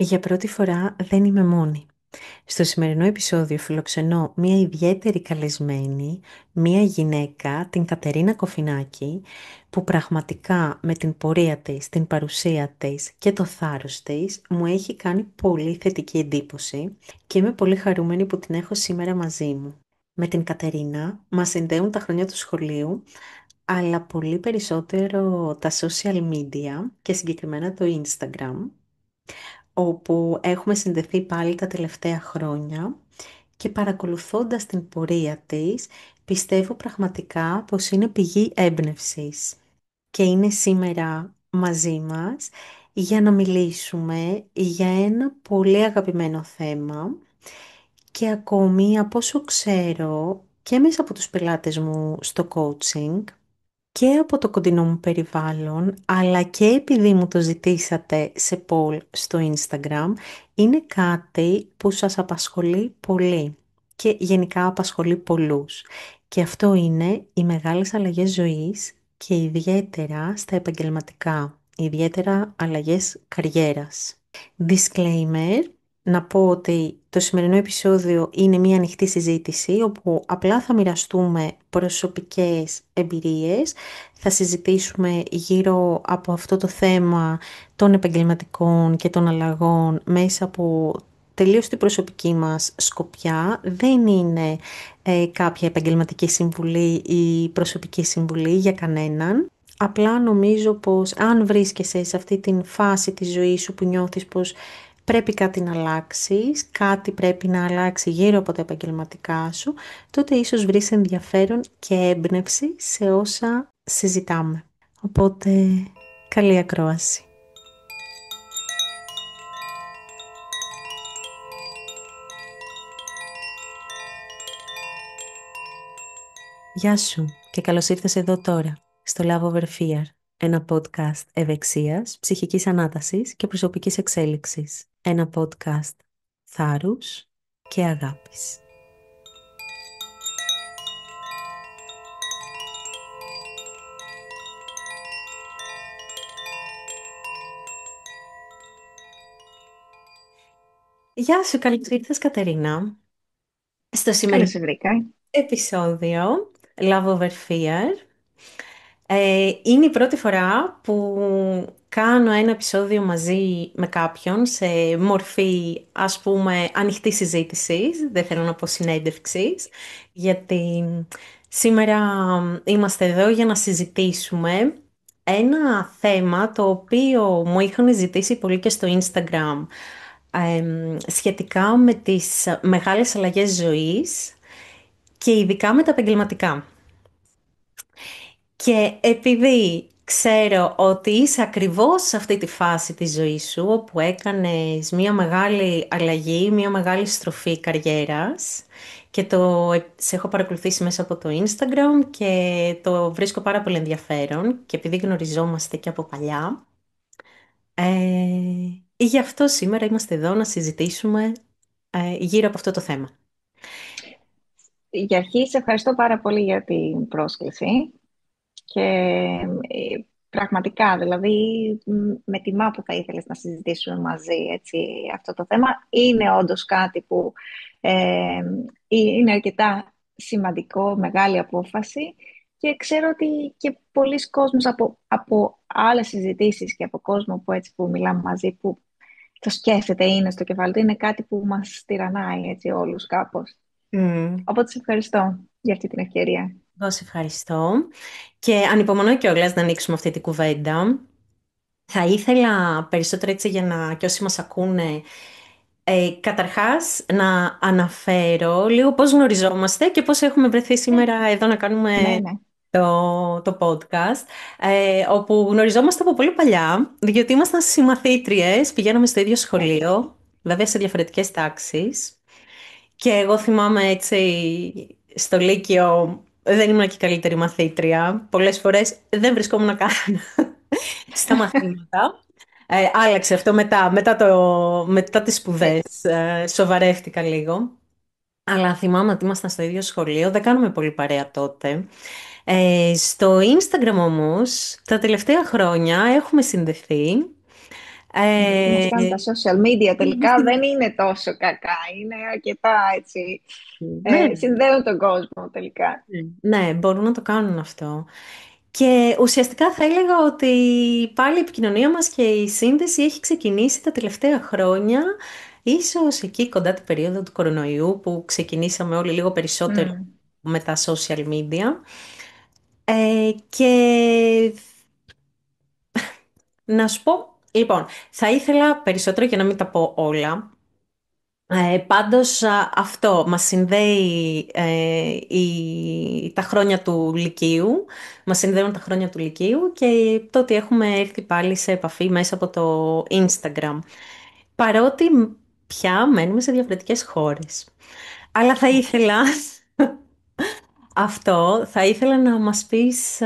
Για πρώτη φορά δεν είμαι μόνη. Στο σημερινό επεισόδιο φιλοξενώ μία ιδιαίτερη καλεσμένη, μία γυναίκα, την Κατερίνα Κοφινάκη, που πραγματικά με την πορεία της, την παρουσία της και το θάρρος της μου έχει κάνει πολύ θετική εντύπωση και είμαι πολύ χαρούμενη που την έχω σήμερα μαζί μου. Με την Κατερίνα μας συνδέουν τα χρόνια του σχολείου, αλλά πολύ περισσότερο τα social media και συγκεκριμένα το Instagram, όπου έχουμε συνδεθεί πάλι τα τελευταία χρόνια και παρακολουθώντας την πορεία της, πιστεύω πραγματικά πως είναι πηγή έμπνευσης και είναι σήμερα μαζί μας για να μιλήσουμε για ένα πολύ αγαπημένο θέμα και ακόμη από όσο ξέρω και μέσα από τους πελάτες μου στο coaching και από το κοντινό μου περιβάλλον, αλλά και επειδή μου το ζητήσατε σε poll στο Instagram, είναι κάτι που σας απασχολεί πολύ και γενικά απασχολεί πολλούς. Και αυτό είναι οι μεγάλες αλλαγές ζωής και ιδιαίτερα στα επαγγελματικά, ιδιαίτερα αλλαγές καριέρας. Disclaimer, να πω ότι το σημερινό επεισόδιο είναι μια ανοιχτή συζήτηση όπου απλά θα μοιραστούμε προσωπικές εμπειρίες, θα συζητήσουμε γύρω από αυτό το θέμα των επαγγελματικών και των αλλαγών μέσα από τελείως την προσωπική μας σκοπιά. Δεν είναι κάποια επαγγελματική συμβουλή ή προσωπική συμβουλή για κανέναν. Απλά νομίζω πως αν βρίσκεσαι σε αυτή την φάση της ζωής σου που νιώθεις πως πρέπει κάτι να αλλάξεις, κάτι πρέπει να αλλάξει γύρω από τα επαγγελματικά σου, τότε ίσως βρεις ενδιαφέρον και έμπνευση σε όσα συζητάμε. Οπότε, καλή ακρόαση. Γεια σου και καλώς ήρθες εδώ τώρα, στο Love Over Fear, ένα podcast ευεξίας, ψυχικής ανάτασης και προσωπικής εξέλιξης. Ένα podcast θάρρους και αγάπης. Γεια σου, καλώς ήρθες Κατερίνα, στο Καλώς σημερινό σε βρήκα. επεισόδιο Love Over Fear. Είναι η πρώτη φορά που κάνω ένα επεισόδιο μαζί με κάποιον σε μορφή, ας πούμε, ανοιχτή συζήτησης, δεν θέλω να πω συνέντευξης, γιατί σήμερα είμαστε εδώ για να συζητήσουμε ένα θέμα το οποίο μου είχαν ζητήσει πολύ και στο Instagram, σχετικά με τις μεγάλες αλλαγές ζωής και ειδικά με τα επαγγελματικά. Και επειδή ξέρω ότι είσαι ακριβώς σε αυτή τη φάση της ζωής σου, όπου έκανες μια μεγάλη αλλαγή, μια μεγάλη στροφή καριέρας και σε έχω παρακολουθήσει μέσα από το Instagram και το βρίσκω πάρα πολύ ενδιαφέρον και επειδή γνωριζόμαστε και από παλιά, γι' αυτό σήμερα είμαστε εδώ να συζητήσουμε γύρω από αυτό το θέμα. Για αρχή, σε ευχαριστώ πάρα πολύ για την πρόσκληση και πραγματικά, δηλαδή, με τιμά που θα ήθελες να συζητήσουμε μαζί έτσι, αυτό το θέμα. Είναι όντως κάτι που είναι αρκετά σημαντικό, μεγάλη απόφαση και ξέρω ότι και πολλοί κόσμος από άλλες συζητήσεις και από κόσμο που μιλάμε μαζί, που το σκέφτεται, είναι στο κεφάλι του, είναι κάτι που μας τυραννάει έτσι όλους κάπως. Οπότε σε ευχαριστώ για αυτή την ευκαιρία. Εγώ σε ευχαριστώ και ανυπομονώ κιόλας να ανοίξουμε αυτή την κουβέντα. Θα ήθελα περισσότερο έτσι για να και όσοι μας ακούνε, καταρχάς να αναφέρω λίγο πώς γνωριζόμαστε και πώς έχουμε βρεθεί Ναι, σήμερα εδώ να κάνουμε ναι. το podcast, όπου γνωριζόμαστε από πολύ παλιά, διότι ήμασταν συμμαθήτριες, πηγαίναμε στο ίδιο σχολείο, βέβαια σε διαφορετικές τάξεις. Και εγώ θυμάμαι έτσι στο Λύκειο δεν ήμουν και η καλύτερη μαθήτρια. Πολλές φορές δεν βρισκόμουν καν στα μαθήματα. Άλλαξε αυτό μετά τις Ε, σπουδές. Σοβαρεύτηκα λίγο. Αλλά θυμάμαι ότι ήμασταν στο ίδιο σχολείο. Δεν κάνουμε πολύ παρέα τότε. Στο Instagram όμως, τα τελευταία χρόνια έχουμε συνδεθεί. Γιατί τι μας Ε, κάνουν τα social media τελικά δεν είναι τόσο κακά, είναι αρκετά έτσι, ναι, συνδέουν τον κόσμο τελικά. ναι, μπορούν να το κάνουν αυτό. Και ουσιαστικά θα έλεγα ότι πάλι η επικοινωνία μας και η σύνδεση έχει ξεκινήσει τα τελευταία χρόνια, ίσως εκεί κοντά την περίοδο του κορονοϊού που ξεκινήσαμε όλοι λίγο περισσότερο Mm, με τα social media. Και να σου πω, λοιπόν, θα ήθελα περισσότερο για να μην τα πω όλα. Πάντως αυτό μας συνδέει τα χρόνια του Λυκείου, μας συνδέουν τα χρόνια του Λυκείου και το ότι έχουμε έρθει πάλι σε επαφή μέσα από το Instagram. Παρότι πια μένουμε σε διαφορετικές χώρες. Αλλά θα ήθελα αυτό, θα ήθελα να μας πεις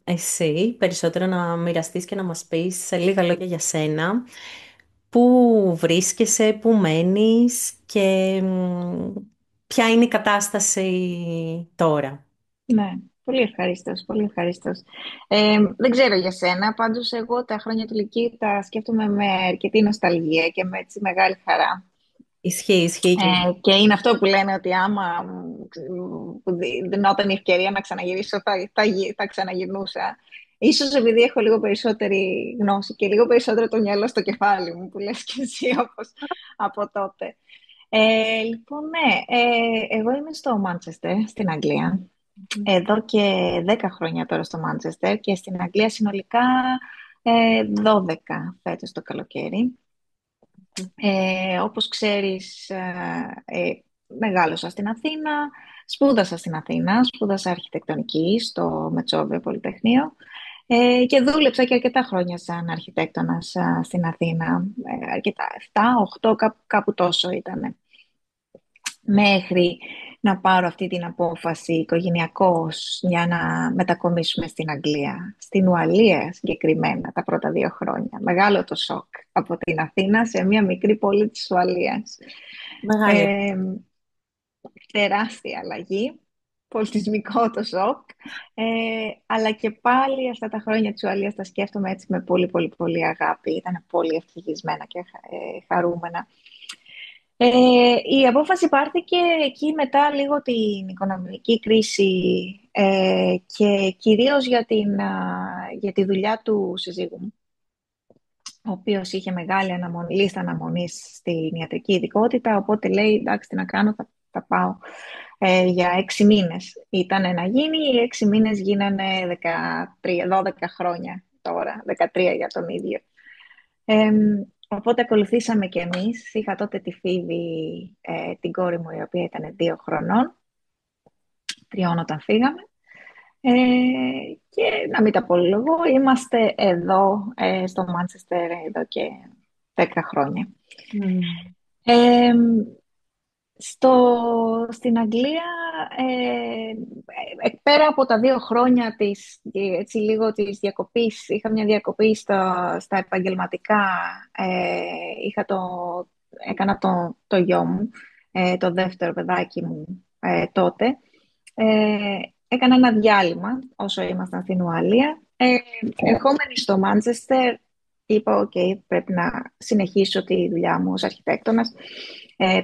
εσύ περισσότερο, να μοιραστείς και να μας πεις σε λίγα λόγια για σένα. Πού βρίσκεσαι, πού μένεις και ποια είναι η κατάσταση τώρα. ναι, πολύ ευχαρίστως, πολύ ευχαρίστως. Δεν ξέρω για σένα, πάντως εγώ τα χρόνια του Λυκείου τα σκέφτομαι με αρκετή νοσταλγία και με έτσι μεγάλη χαρά. Ισχύει, ισχύει και Και είναι αυτό που λένε ότι άμα που δινόταν η ευκαιρία να ξαναγυρίσω, θα ξαναγυρνούσα. Ίσως επειδή έχω λίγο περισσότερη γνώση και λίγο περισσότερο το μυαλό στο κεφάλι μου, που λες και εσύ όπως από τότε. Λοιπόν, ναι, εγώ είμαι στο Μάντσεστερ, στην Αγγλία. Εδώ και 10 χρόνια τώρα στο Μάντσεστερ και στην Αγγλία συνολικά 12 φέτος το καλοκαίρι. Όπως ξέρεις, μεγάλωσα στην Αθήνα, σπούδασα στην Αθήνα, σπούδασα αρχιτεκτονική στο Μετσόβιο Πολυτεχνείο και δούλεψα και αρκετά χρόνια σαν αρχιτέκτονας στην Αθήνα, αρκετά, 7, 8, κάπου τόσο ήταν, μέχρι να πάρω αυτή την απόφαση οικογενειακώς για να μετακομίσουμε στην Αγγλία, στην Ουαλία συγκεκριμένα τα πρώτα 2 χρόνια. Μεγάλο το σοκ από την Αθήνα σε μια μικρή πόλη της Ουαλίας. μεγάλη. Ε, Τεράστια αλλαγή, πολιτισμικό το σοκ, αλλά και πάλι αυτά τα χρόνια της Ουαλίας τα σκέφτομαι έτσι με πολύ πολύ πολύ αγάπη. Ήταν πολύ ευτυχισμένα και χαρούμενα. Η απόφαση πάρθηκε εκεί μετά λίγο την οικονομική κρίση και κυρίως για τη δουλειά του συζύγου μου, ο οποίος είχε μεγάλη λίστα αναμονής στην ιατρική ειδικότητα, οπότε λέει εντάξει τι να κάνω, θα πάω για 6 μήνες. Ήταν να γίνει, οι 6 μήνες γίνανε 12 χρόνια τώρα, 13 για τον ίδιο. Οπότε ακολουθήσαμε κι εμείς. Είχα τότε τη Φίβη, την κόρη μου, η οποία ήταν 2 χρονών, 3 όταν φύγαμε. Ε, και να μην τα πολυλογώ, είμαστε εδώ στο Μάντσεστερ εδώ και 10 χρόνια. Μμ. Ε, στην Αγγλία, πέρα από τα 2 χρόνια έτσι λίγο της διακοπής, είχα μια διακοπή στα επαγγελματικά, είχα έκανα το γιο μου, το δεύτερο παιδάκι μου τότε. Έκανα ένα διάλειμμα όσο ήμασταν στην Ουαλία. Ερχόμενη στο Μάντσεστερ, είπα, «ΟΚ, πρέπει να συνεχίσω τη δουλειά μου ως αρχιτέκτονας».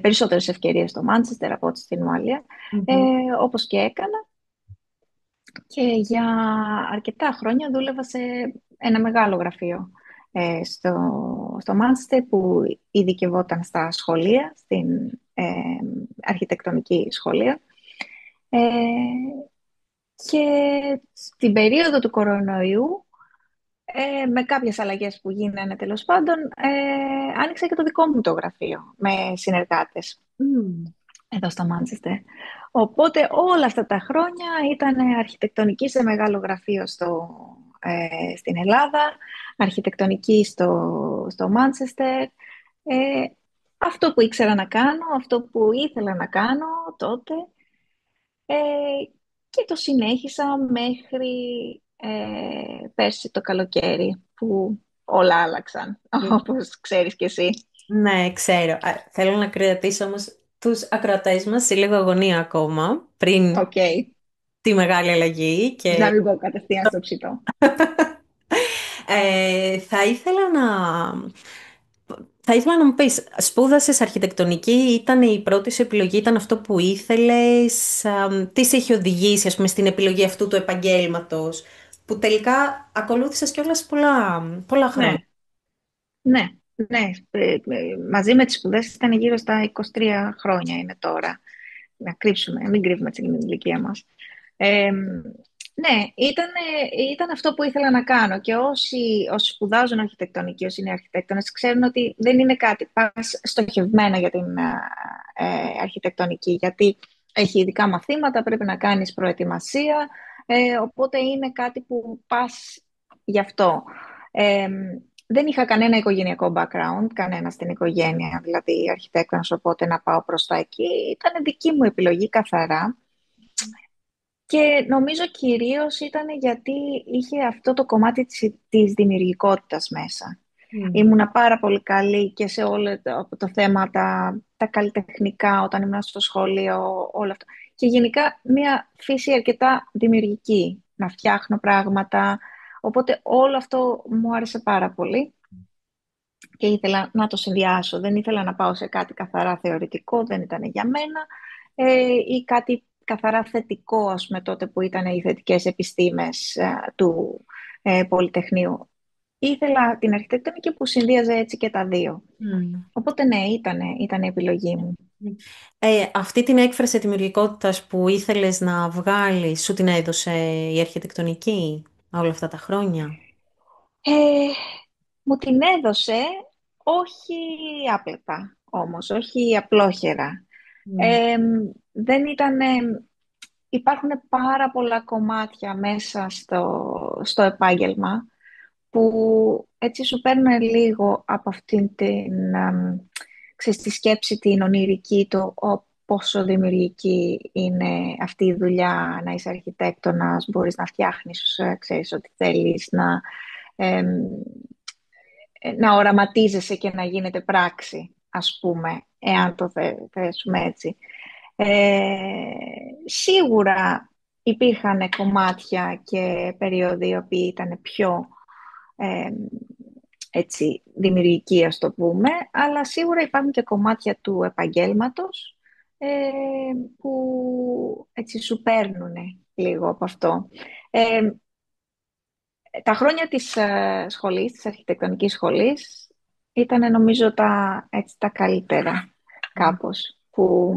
Περισσότερες ευκαιρίες στο Μάντσεστερ από ό,τι στην Ουαλία, Μμμ. όπως και έκανα. Και για αρκετά χρόνια δούλευα σε ένα μεγάλο γραφείο στο Μάντσεστερ που ειδικευόταν στα σχολεία, στην αρχιτεκτονική σχολεία. Ε, και στην περίοδο του κορονοϊού, με κάποιες αλλαγές που γίνανε τέλος πάντων, άνοιξα και το δικό μου το γραφείο με συνεργάτες Μμ. εδώ στο Μάντσεστερ. Οπότε όλα αυτά τα χρόνια ήταν αρχιτεκτονική σε μεγάλο γραφείο στην Ελλάδα, αρχιτεκτονική στο Μάντσεστερ. Ε, Αυτό που ήξερα να κάνω, αυτό που ήθελα να κάνω τότε, ε, και το συνέχισα μέχρι πέρσι το καλοκαίρι που όλα άλλαξαν, όπως ξέρεις κι εσύ. Ναι, ξέρω. Θέλω να κρατήσω όμως τους ακροατές μας σε λίγο αγωνία ακόμα, πριν Οκ, τη μεγάλη αλλαγή να και μην πω κατευθείαν στο ψητό. Θα ήθελα θα ήθελα να μου πεις, σπούδασες αρχιτεκτονική, ήταν η πρώτη σου επιλογή, ήταν αυτό που ήθελες, τι σε είχε οδηγήσει, ας πούμε, στην επιλογή αυτού του επαγγέλματος, που τελικά ακολούθησες κιόλας πολλά χρόνια. Ναι, ναι, ναι. Μαζί με τις σπουδές ήταν γύρω στα 23 χρόνια είναι τώρα. Να κρύψουμε, μην κρύβουμε την ηλικία μας. Ε, ναι, ήταν αυτό που ήθελα να κάνω και όσοι σπουδάζουν αρχιτεκτονική, όσοι είναι αρχιτέκτονες, ξέρουν ότι δεν είναι κάτι πας στοχευμένα για την αρχιτεκτονική, γιατί έχει ειδικά μαθήματα, πρέπει να κάνεις προετοιμασία, οπότε είναι κάτι που πας γι' αυτό. Ε, δεν είχα κανένα οικογενειακό background, κανένα στην οικογένεια, δηλαδή αρχιτέκτονας, οπότε να πάω προς τα εκεί. Ήταν δική μου επιλογή καθαρά. Και νομίζω κυρίως ήταν γιατί είχε αυτό το κομμάτι της δημιουργικότητας μέσα. Mm. Ήμουνα πάρα πολύ καλή και σε όλο το θέμα τα καλλιτεχνικά όταν ήμουν στο σχολείο, όλα αυτά. Και γενικά μια φύση αρκετά δημιουργική, να φτιάχνω πράγματα. Οπότε όλο αυτό μου άρεσε πάρα πολύ και ήθελα να το συνδυάσω. Δεν ήθελα να πάω σε κάτι καθαρά θεωρητικό, δεν ήταν για μένα, ή κάτι καθαρά θετικό, ας πούμε, τότε που ήταν οι θετικές επιστήμες του Πολυτεχνείου. Ήθελα την αρχιτεκτονική που συνδύαζε έτσι και τα δύο. Mm. Οπότε ναι, ήταν η επιλογή μου. Αυτή την έκφραση δημιουργικότητας που ήθελες να βγάλεις, σου την έδωσε η αρχιτεκτονική όλα αυτά τα χρόνια? Ε, Μου την έδωσε, όχι άπλετα όμως, όχι απλόχερα. Mm. Ε, δεν ήταν Υπάρχουν πάρα πολλά κομμάτια μέσα στο επάγγελμα που έτσι σου παίρνουν λίγο από αυτήν ξέρεις, τη σκέψη την ονειρική, πόσο δημιουργική είναι αυτή η δουλειά, να είσαι αρχιτέκτονας, μπορείς να φτιάχνεις, ξέρεις, ό,τι θέλεις, εμ, να οραματίζεσαι και να γίνεται πράξη, ας πούμε, εάν το θέσουμε έτσι. Σίγουρα υπήρχαν κομμάτια και περίοδοι οι οποίοι ήταν πιο ε, έτσι, δημιουργικοί, ας το πούμε, αλλά σίγουρα υπάρχουν και κομμάτια του επαγγέλματος ε, που έτσι σου παίρνουν λίγο από αυτό. Ε, τα χρόνια της σχολής, της αρχιτεκτονικής σχολής, ήταν νομίζω τα καλύτερα κάπως, που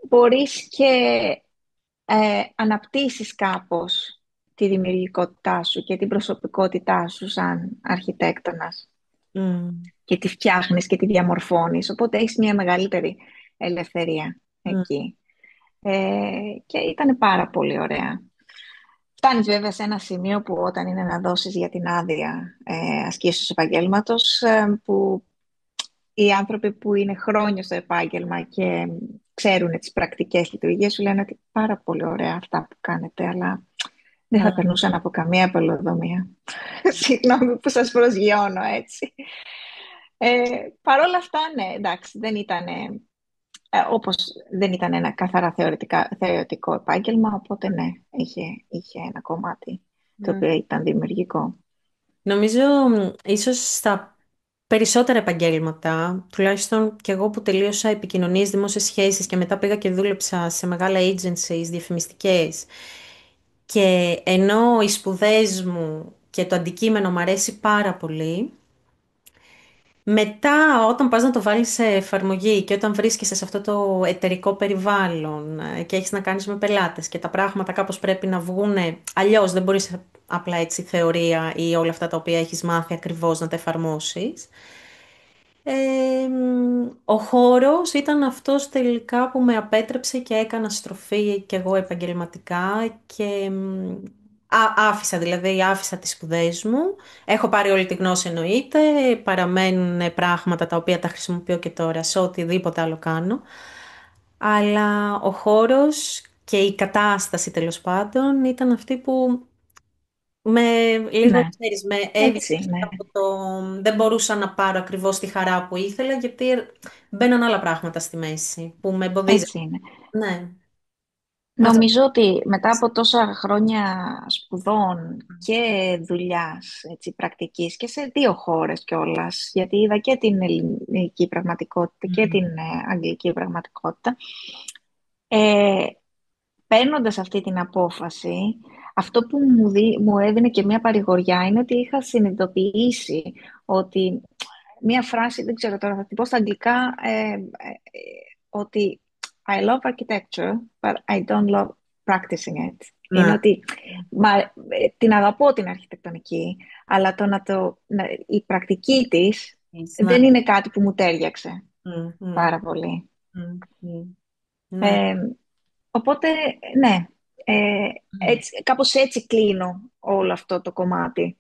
μπορείς και αναπτύσσεις κάπως τη δημιουργικότητά σου και την προσωπικότητά σου σαν αρχιτέκτονας Mm. και τη φτιάχνεις και τη διαμορφώνεις. Οπότε έχεις μια μεγαλύτερη ελευθερία Mm. εκεί. Και ήταν πάρα πολύ ωραία. Φτάνεις βέβαια σε ένα σημείο που όταν είναι να δώσεις για την άδεια ασκήσεως επαγγέλματος, που οι άνθρωποι που είναι χρόνια στο επάγγελμα και ξέρουν τις πρακτικές λειτουργίες σου λένε ότι πάρα πολύ ωραία αυτά που κάνετε, αλλά δεν θα περνούσαν από καμία απελοδομία. Συγγνώμη που σας προσγειώνω έτσι. Παρ' όλα αυτά, ναι, εντάξει, δεν ήταν όπως δεν ήταν ένα καθαρά θεωρητικό επάγγελμα, οπότε ναι, είχε ένα κομμάτι το Mm. οποίο ήταν δημιουργικό. Νομίζω ίσως στα περισσότερα επαγγέλματα, τουλάχιστον και εγώ που τελείωσα επικοινωνίες, δημόσιες σχέσεις και μετά πήγα και δούλεψα σε μεγάλα agencies διαφημιστικές, και ενώ οι σπουδές μου και το αντικείμενο μου αρέσει πάρα πολύ, μετά όταν πας να το βάλεις σε εφαρμογή και όταν βρίσκεσαι σε αυτό το εταιρικό περιβάλλον και έχεις να κάνεις με πελάτες και τα πράγματα κάπως πρέπει να βγούνε, αλλιώς δεν μπορείς απλά έτσι θεωρία ή όλα αυτά τα οποία έχεις μάθει ακριβώς να τα εφαρμόσεις. Ο χώρος ήταν αυτός τελικά που με απέτρεψε και έκανα στροφή και εγώ επαγγελματικά και άφησα τις σπουδές μου. Έχω πάρει όλη τη γνώση εννοείται, παραμένουν πράγματα τα οποία τα χρησιμοποιώ και τώρα σε οτιδήποτε άλλο κάνω. Αλλά ο χώρος και η κατάσταση τέλος πάντων ήταν αυτή που λίγο, Ναι, ξέρεις, με έβγαλε έτσι είναι. από το... Δεν μπορούσα να πάρω ακριβώς τη χαρά που ήθελα, γιατί μπαίναν άλλα πράγματα στη μέση που με εμποδίζαν. Έτσι είναι. Ναι. Νομίζω ότι μετά από τόσα χρόνια σπουδών και δουλειάς, έτσι, πρακτικής και σε δύο χώρες κιόλας, γιατί είδα και την ελληνική πραγματικότητα και την αγγλική πραγματικότητα, ε, παίρνοντας αυτή την απόφαση, αυτό που μου έδινε και μια παρηγοριά είναι ότι είχα συνειδητοποιήσει ότι μια φράση, δεν ξέρω τώρα, θα την πω στα αγγλικά, ότι I love architecture, but I don't love practicing it. Είναι Ναι. ότι την αγαπώ την αρχιτεκτονική, αλλά η πρακτική της Ναι. δεν είναι κάτι που μου τέριαξε Μμ, μμ, πάρα πολύ. μμ, μμ. Ναι. Ε, οπότε, ναι, κάπως έτσι κλείνω όλο αυτό το κομμάτι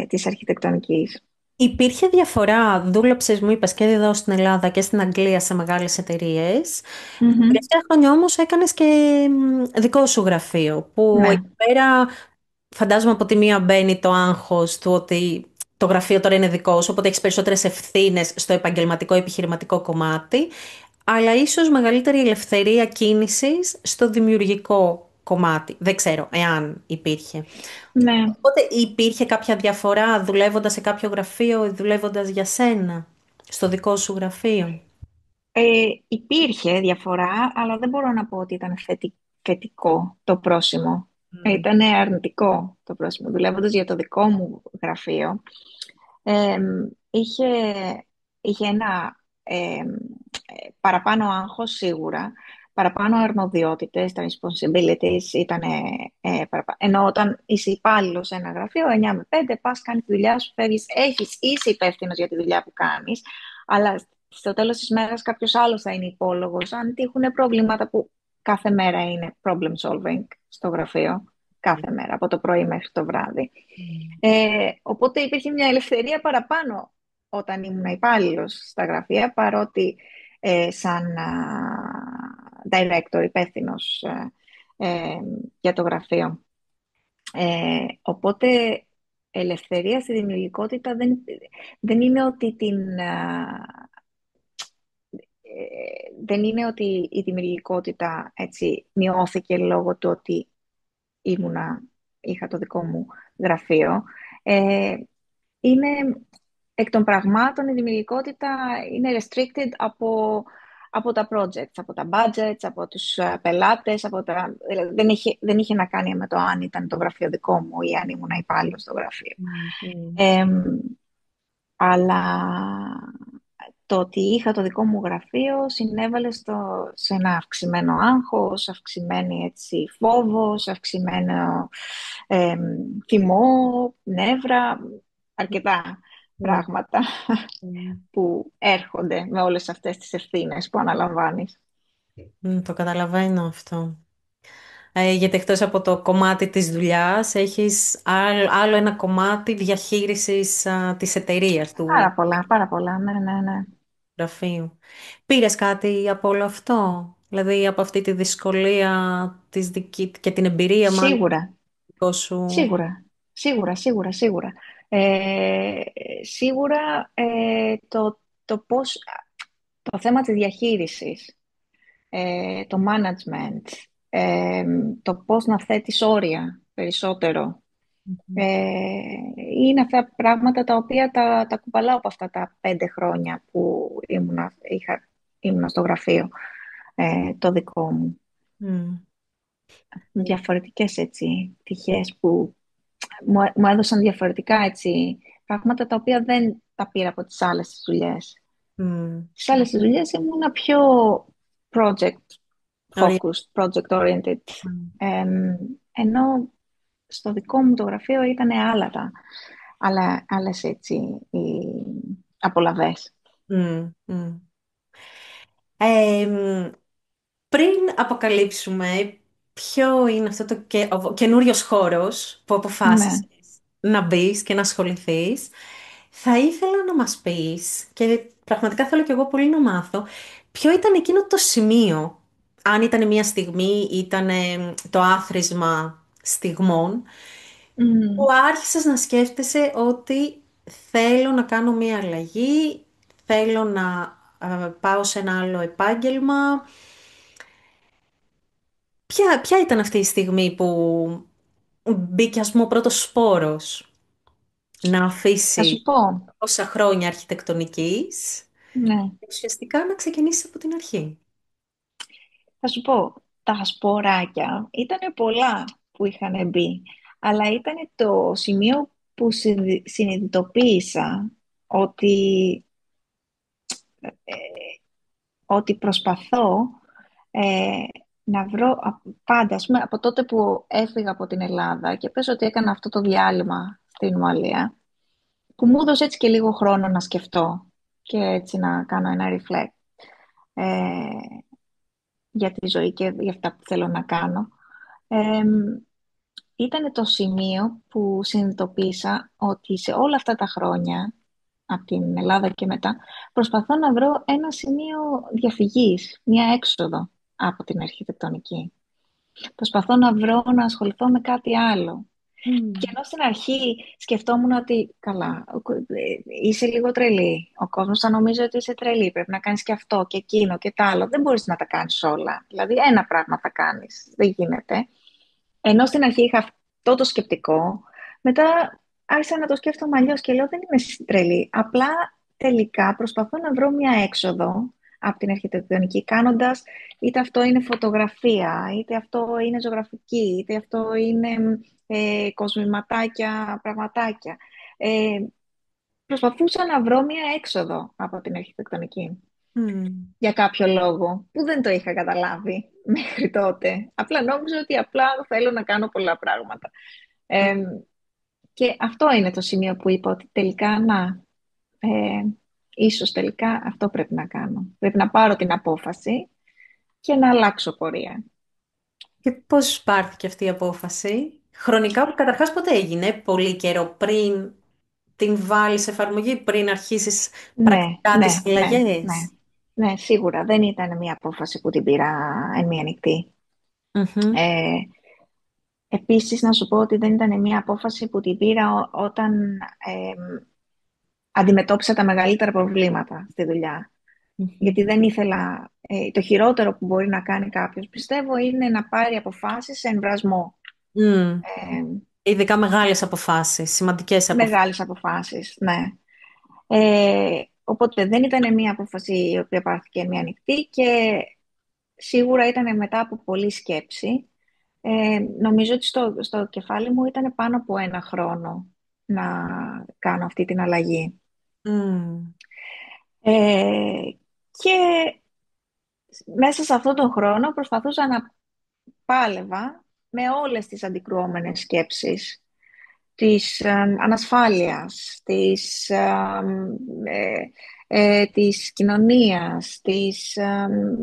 της αρχιτεκτονικής. Υπήρχε διαφορά, δούλεψες μου είπες και εδώ στην Ελλάδα και στην Αγγλία σε μεγάλες εταιρείες. Τα Μμμ. τελευταία χρόνια όμως έκανες και δικό σου γραφείο, που Ναι, εκεί πέρα φαντάζομαι από τη μία μπαίνει το άγχος του ότι το γραφείο τώρα είναι δικό σου, οπότε έχεις περισσότερες ευθύνες στο επαγγελματικό επιχειρηματικό κομμάτι, αλλά ίσως μεγαλύτερη ελευθερία κίνησης στο δημιουργικό κομμάτι. Δεν ξέρω εάν υπήρχε. ναι. Οπότε υπήρχε κάποια διαφορά δουλεύοντας σε κάποιο γραφείο ή δουλεύοντας για σένα, στο δικό σου γραφείο. Υπήρχε διαφορά, αλλά δεν μπορώ να πω ότι ήταν θετικό το πρόσημο. Mm. Ήταν αρνητικό το πρόσημο. Δουλεύοντας για το δικό μου γραφείο, ε, είχε, είχε ένα παραπάνω άγχος σίγουρα, παραπάνω αρμοδιότητες, τα responsibilities ήταν παραπάνω. Ενώ όταν είσαι υπάλληλο σε ένα γραφείο, 9 με 5, πας, κάνεις τη δουλειά σου, φεύγεις, είσαι υπεύθυνο για τη δουλειά που κάνεις, αλλά στο τέλος της μέρας κάποιος άλλος θα είναι υπόλογος αν τύχουν προβλήματα που κάθε μέρα είναι problem solving στο γραφείο. Κάθε μέρα, από το πρωί μέχρι το βράδυ. Οπότε υπήρχε μια ελευθερία παραπάνω όταν ήμουν υπάλληλο στα γραφεία, παρότι σαν director, υπεύθυνο για το γραφείο. Οπότε ελευθερία στη δημιουργικότητα δεν είναι ότι δεν είναι ότι η δημιουργικότητα έτσι μειώθηκε λόγω του ότι είχα το δικό μου γραφείο. Ε, είναι εκ των πραγμάτων η δημιουργικότητα είναι restricted από τα projects, από τα budgets, από τους πελάτες, δηλαδή δεν είχε να κάνει με το αν ήταν το γραφείο δικό μου ή αν ήμουν υπάλληλος στο γραφείο. Mm, mm, Ε, αλλά το ότι είχα το δικό μου γραφείο συνέβαλε σε ένα αυξημένο άγχος, αυξημένη έτσι, φόβος, αυξημένο θυμό, νεύρα, αρκετά mm, πράγματα mm. που έρχονται με όλες αυτές τις ευθύνες που αναλαμβάνεις. Το καταλαβαίνω αυτό. Γιατί εκτός από το κομμάτι της δουλειάς, έχεις άλλο ένα κομμάτι διαχείρισης της εταιρείας, του Πάρα πολλά, ναι, ναι, ναι. γραφείου. Πήρες κάτι από όλο αυτό, δηλαδή από αυτή τη δυσκολία και την εμπειρία μάλλον Σίγουρα, δικό σου. σίγουρα, σίγουρα, σίγουρα, σίγουρα. Ε, σίγουρα το πώς, το θέμα της διαχείρισης, το management, ε, το πώς να θέτεις όρια περισσότερο. Mhm. Ε, είναι αυτά πράγματα τα οποία τα κουβαλάω από αυτά τα 5 χρόνια που ήμουνα στο γραφείο, το δικό μου. Mm. Διαφορετικές έτσι πτυχές που μου έδωσαν διαφορετικά έτσι πράγματα τα οποία δεν τα πήρα από τις άλλες τις δουλειές. Mm. Στις άλλες τις δουλειές ήμουνα πιο project Ωραία. focused, project oriented. Mm. Ενώ στο δικό μου το γραφείο ήταν άλλες έτσι οι απολαβές. Mm. Mm. Εμ, Πριν αποκαλύψουμε ποιο είναι αυτό ο καινούριος χώρος που αποφάσισες Ναι. να μπεις και να ασχοληθείς, θα ήθελα να μας πεις, και πραγματικά θέλω κι εγώ πολύ να μάθω, ποιο ήταν εκείνο το σημείο, αν ήταν μια στιγμή, ήταν το άθροισμα στιγμών, που Μμ. άρχισες να σκέφτεσαι ότι θέλω να κάνω μια αλλαγή, θέλω να πάω σε ένα άλλο επάγγελμα. Ποια ήταν αυτή η στιγμή που μπήκε, ας πούμε, ο πρώτος σπόρος να Θα σου αφήσει πω, όσα χρόνια αρχιτεκτονικής ναι, και ουσιαστικά να ξεκινήσει από την αρχή. θα σου πω, τα σποράκια ήταν πολλά που είχαν μπει, αλλά ήταν το σημείο που συνειδητοποίησα ότι, ε, ότι προσπαθώ ε, να βρω πάντα, ας πούμε, από τότε που έφυγα από την Ελλάδα και πες ότι έκανα αυτό το διάλειμμα στην Ουαλία, που μου έδωσε έτσι και λίγο χρόνο να σκεφτώ και έτσι να κάνω ένα reflect ε, για τη ζωή και για αυτά που θέλω να κάνω. Ε, Ήταν το σημείο που συνειδητοποίησα ότι σε όλα αυτά τα χρόνια, από την Ελλάδα και μετά, προσπαθώ να βρω ένα σημείο διαφυγής, μια έξοδο από την αρχιτεκτονική. Προσπαθώ να βρω να ασχοληθώ με κάτι άλλο. Και Mm. ενώ στην αρχή σκεφτόμουν ότι καλά, είσαι λίγο τρελή. Ο κόσμος θα νομίζει ότι είσαι τρελή. Πρέπει να κάνεις και αυτό και εκείνο και τ' άλλο. Δεν μπορείς να τα κάνεις όλα. Δηλαδή ένα πράγμα θα κάνεις. Δεν γίνεται. Ενώ στην αρχή είχα αυτό το σκεπτικό, μετά άρχισα να το σκέφτομαι αλλιώς και λέω δεν είμαι τρελή. Απλά τελικά προσπαθώ να βρω μια έξοδο από την αρχιτεκτονική κάνοντας είτε αυτό είναι φωτογραφία, είτε αυτό είναι ζωγραφική, είτε αυτό είναι κοσμηματάκια, πραγματάκια. Ε, Προσπαθούσα να βρω μια έξοδο από την αρχιτεκτονική Mm. για κάποιο λόγο που δεν το είχα καταλάβει μέχρι τότε. Απλά νόμιζα ότι απλά θέλω να κάνω πολλά πράγματα. Ε, και αυτό είναι το σημείο που είπα ότι τελικά ίσως τελικά αυτό πρέπει να κάνω. Πρέπει να πάρω την απόφαση και να αλλάξω πορεία. Και πώς πάρθηκε αυτή η απόφαση? Χρονικά, καταρχάς, πότε έγινε? Πολύ καιρό πριν την βάλεις σε εφαρμογή, πριν αρχίσεις Ναι, πρακτικά ναι, τις ναι, ναι. αλλαγές? Ναι, σίγουρα δεν ήταν μια απόφαση που την πήρα εν μία νυχτή. Μμμ. Ε, Επίσης, να σου πω ότι δεν ήταν μια απόφαση που την πήρα όταν αντιμετώπισα τα μεγαλύτερα προβλήματα στη δουλειά. Μμμ. Γιατί δεν ήθελα... το χειρότερο που μπορεί να κάνει κάποιος, πιστεύω, είναι να πάρει αποφάσεις σε εμβρασμό. Μμ. Ε, Ειδικά μεγάλες αποφάσεις, σημαντικές αποφάσεις. Μεγάλες αποφάσεις, ναι. Οπότε δεν ήταν μια απόφαση η οποία πάρθηκε μια νυχτή και σίγουρα ήταν μετά από πολλή σκέψη. Νομίζω ότι στο κεφάλι μου ήταν πάνω από ένα χρόνο να κάνω αυτή την αλλαγή. Μμ. Ε, και μέσα σε αυτόν τον χρόνο προσπαθούσα να πάλευα με όλες τις αντικρουόμενες σκέψεις της ανασφάλειας, της κοινωνίας, της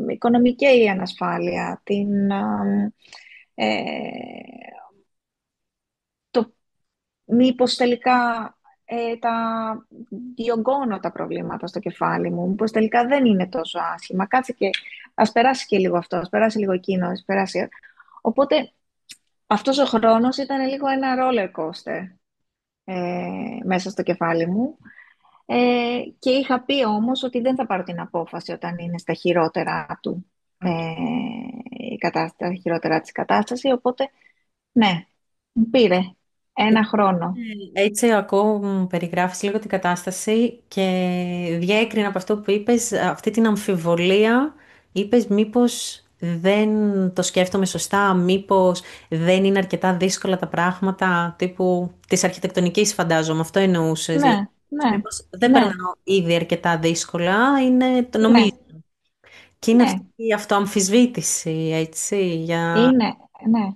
οικονομική ανασφάλεια, ε, το μήπως τελικά τα διωγγώνω τα προβλήματα στο κεφάλι μου, μήπως τελικά δεν είναι τόσο άσχημα. Κάτσε και ας περάσει και λίγο αυτό, ας περάσει λίγο εκείνο, ας περάσει. Οπότε αυτός ο χρόνος ήταν λίγο ένα roller coaster μέσα στο κεφάλι μου. Και είχα πει όμως ότι δεν θα πάρω την απόφαση όταν είναι στα χειρότερα του τα χειρότερα της κατάσταση. Οπότε, ναι, μου πήρε ένα χρόνο. Έτσι, ακούω, μου περιγράφεις λίγο την κατάσταση και διέκρινα από αυτό που είπες, αυτή την αμφιβολία, είπες μήπως δεν το σκέφτομαι σωστά, μήπως δεν είναι αρκετά δύσκολα τα πράγματα, τύπου της αρχιτεκτονικής φαντάζομαι, αυτό εννοούσες. Ναι, Δηλαδή, ναι, μήπως δεν ναι, περνάω ήδη αρκετά δύσκολα, είναι το νομίζω. ναι, Και είναι αυτή ναι. η αυτοαμφισβήτηση, έτσι, για... Είναι, ναι.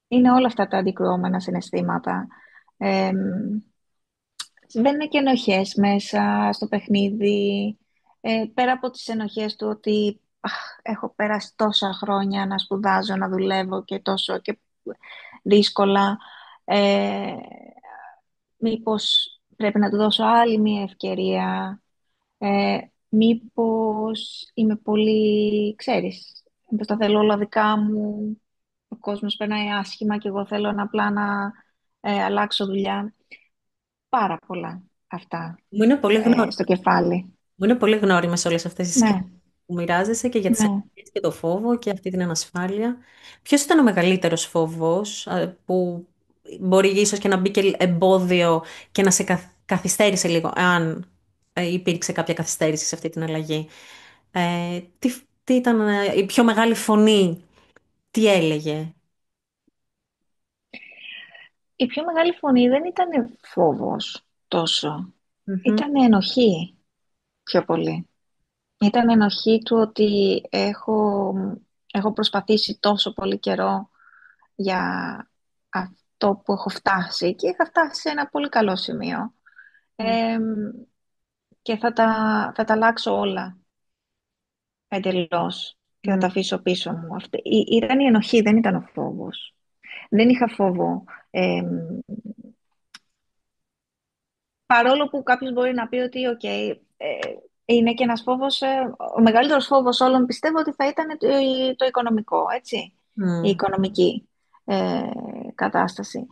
Είναι όλα αυτά τα αντικρουόμενα συναισθήματα. Ε, Συμβαίνουν και ενοχές μέσα στο παιχνίδι. Πέρα από τις ενοχές του ότι έχω περάσει τόσα χρόνια να σπουδάζω, να δουλεύω και τόσο και δύσκολα. Ε, Μήπως πρέπει να του δώσω άλλη μία ευκαιρία. Μήπως είμαι πολύ, ξέρεις, μήπως τα θέλω όλα δικά μου. Ο κόσμος περνάει άσχημα και εγώ θέλω απλά να αλλάξω δουλειά. Πάρα πολλά αυτά Μου είναι πολύ γνώριμες στο κεφάλι. όλες αυτές τις Ναι, σκέψεις. που μοιράζεσαι και για τις ναι. ανησυχίες και το φόβο και αυτή την ανασφάλεια. Ποιος ήταν ο μεγαλύτερος φόβος που μπορεί ίσως και να μπει και εμπόδιο και να σε καθυστέρησε λίγο, αν υπήρξε κάποια καθυστέρηση σε αυτή την αλλαγή. Τι ήταν η πιο μεγάλη φωνή, τι έλεγε? Η πιο μεγάλη φωνή δεν ήταν φόβος τόσο. Μμμ. Ήταν ενοχή πιο πολύ. Ήταν ενοχή του ότι έχω προσπαθήσει τόσο πολύ καιρό για αυτό που έχω φτάσει και είχα φτάσει σε ένα πολύ καλό σημείο. Ε, και θα τα αλλάξω όλα εντελώς και θα Μμ. τα αφήσω πίσω μου. Ήταν η ενοχή, δεν ήταν ο φόβος. Δεν είχα φόβο. Παρόλο που κάποιος μπορεί να πει ότι είναι και ένας φόβος, ο μεγαλύτερος φόβος όλων πιστεύω ότι θα ήταν το οικονομικό, έτσι, η Μμ. οικονομική ε, κατάσταση.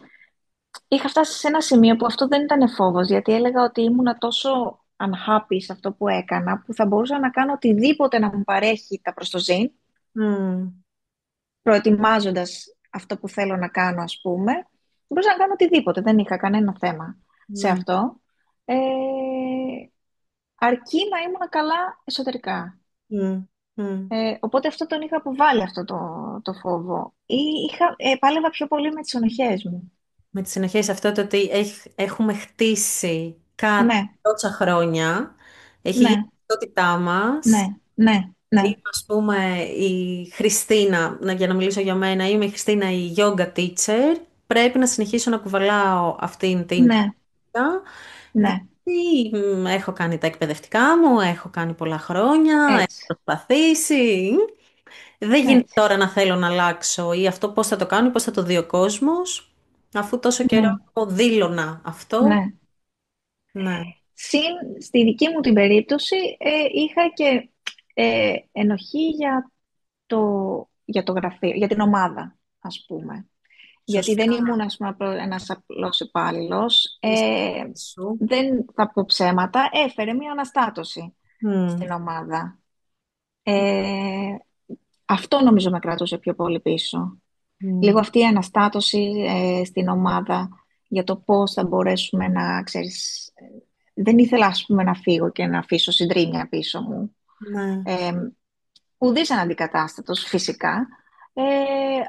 Είχα φτάσει σε ένα σημείο που αυτό δεν ήταν φόβος, γιατί έλεγα ότι ήμουνα τόσο unhappy σε αυτό που έκανα, που θα μπορούσα να κάνω οτιδήποτε να μου παρέχει τα προστοζήν, Μμ. προετοιμάζοντας αυτό που θέλω να κάνω, ας πούμε. Μπορούσα να κάνω οτιδήποτε, δεν είχα κανένα θέμα σε Ναι. αυτό. Ε, αρκεί να ήμουν καλά εσωτερικά. Μμ. Μμ. Οπότε αυτό τον είχα αποβάλει αυτό το φόβο. Ή πάλευα πιο πολύ με τις ενοχές μου. Με τις συνοχές αυτό το ότι έχουμε χτίσει κάτι Ναι, τόσα χρόνια, έχει γίνει ναι, η ταυτότητά ναι, μας. ναι, ναι, Είμαι, ας πούμε, η Χριστίνα, για να μιλήσω για μένα, είμαι η Χριστίνα η yoga teacher. Πρέπει να συνεχίσω να κουβαλάω αυτήν την ναι, ταυτότητα. ναι, Γιατί έχω κάνει τα εκπαιδευτικά μου, έχω κάνει πολλά χρόνια, έχω έτσι, προσπαθήσει. Δεν γίνεται έτσι. τώρα να θέλω να αλλάξω ή αυτό πώς θα το κάνω ή πώς θα το δει ο κόσμος, αφού τόσο καιρό Ναι, δήλωνα αυτό. ναι. Ναι. Στη δική μου την περίπτωση είχα και ενοχή το, για το γραφείο, για την ομάδα, ας πούμε. Γιατί δεν Σωστά. ήμουν, ας πούμε, ένας απλός υπάλληλος. Σου. Δεν θα πω ψέματα, έφερε μια αναστάτωση Μμ. στην ομάδα. Ε, αυτό νομίζω με κρατούσε πιο πολύ πίσω. Λίγο Μμ. αυτή η αναστάτωση στην ομάδα για το πώς θα μπορέσουμε να, ξέρεις, δεν ήθελα, ας πούμε, να φύγω και να αφήσω συντρίμμια πίσω μου. Ναι. Ε, ουδής αναντικατάστατος φυσικά, ε,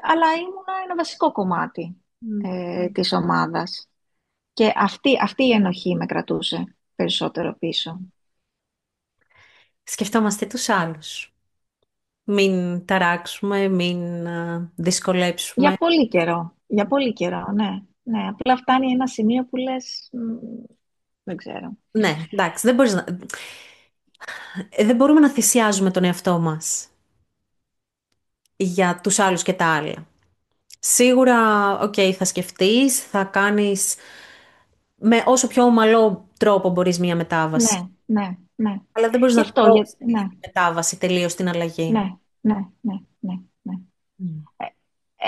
αλλά ήμουνα ένα βασικό κομμάτι Μμ. της ομάδας. Και αυτή η ενοχή με κρατούσε περισσότερο πίσω. Σκεφτόμαστε τους άλλους. Μην ταράξουμε, μην δυσκολέψουμε. Για πολύ καιρό, ναι. Ναι, απλά φτάνει ένα σημείο που λες, δεν ξέρω. Ναι, εντάξει, δεν μπορούμε να θυσιάζουμε τον εαυτό μας για τους άλλους και τα άλλα. Σίγουρα, οκ, θα σκεφτείς, θα κάνεις με όσο πιο ομαλό τρόπο μπορείς μία μετάβαση. Ναι, ναι, ναι. Αλλά δεν μπορείς Γι' να αυτό, τρώεις ναι, τη μετάβαση τελείως την αλλαγή. ναι, ναι, ναι, ναι, ναι. Mm. Ε,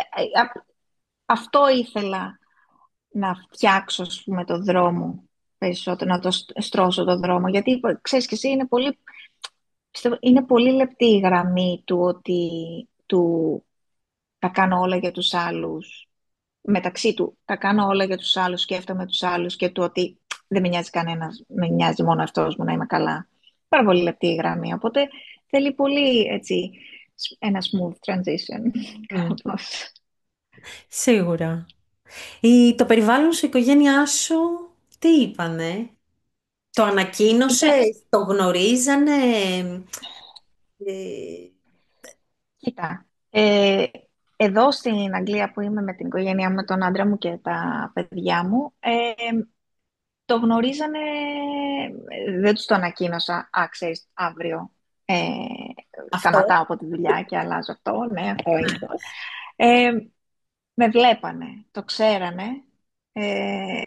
αυτό ήθελα να φτιάξω, ας πούμε, το δρόμο περισσότερο, να το στρώσω το δρόμο. Γιατί, ξέρεις και εσύ, πιστεύω, είναι πολύ λεπτή η γραμμή του ότι τα κάνω όλα για τους άλλους. Μεταξύ του, τα κάνω όλα για τους άλλους, σκέφτομαι τους άλλους και του ότι δεν με νοιάζει κανένας, με νοιάζει μόνο αυτός μου να είμαι καλά. Πάρα πολύ λεπτή η γραμμή, οπότε θέλει πολύ, έτσι, ένα smooth transition. Mm. Κάπως. Σίγουρα. Το περιβάλλον σου, η οικογένειά σου, τι είπανε? Το ανακοίνωσε, Ήταν, το γνωρίζανε? Ε, κοίτα, εδώ στην Αγγλία που είμαι με την οικογένειά μου, με τον άντρα μου και τα παιδιά μου, το γνωρίζανε, δεν τους το ανακοίνωσα, ξέρεις, αύριο αυτό. σταματάω από τη δουλειά και αλλάζω αυτό, ναι, αυτό Ναι. είναι. Ε, με βλέπανε, το ξέρανε, ε,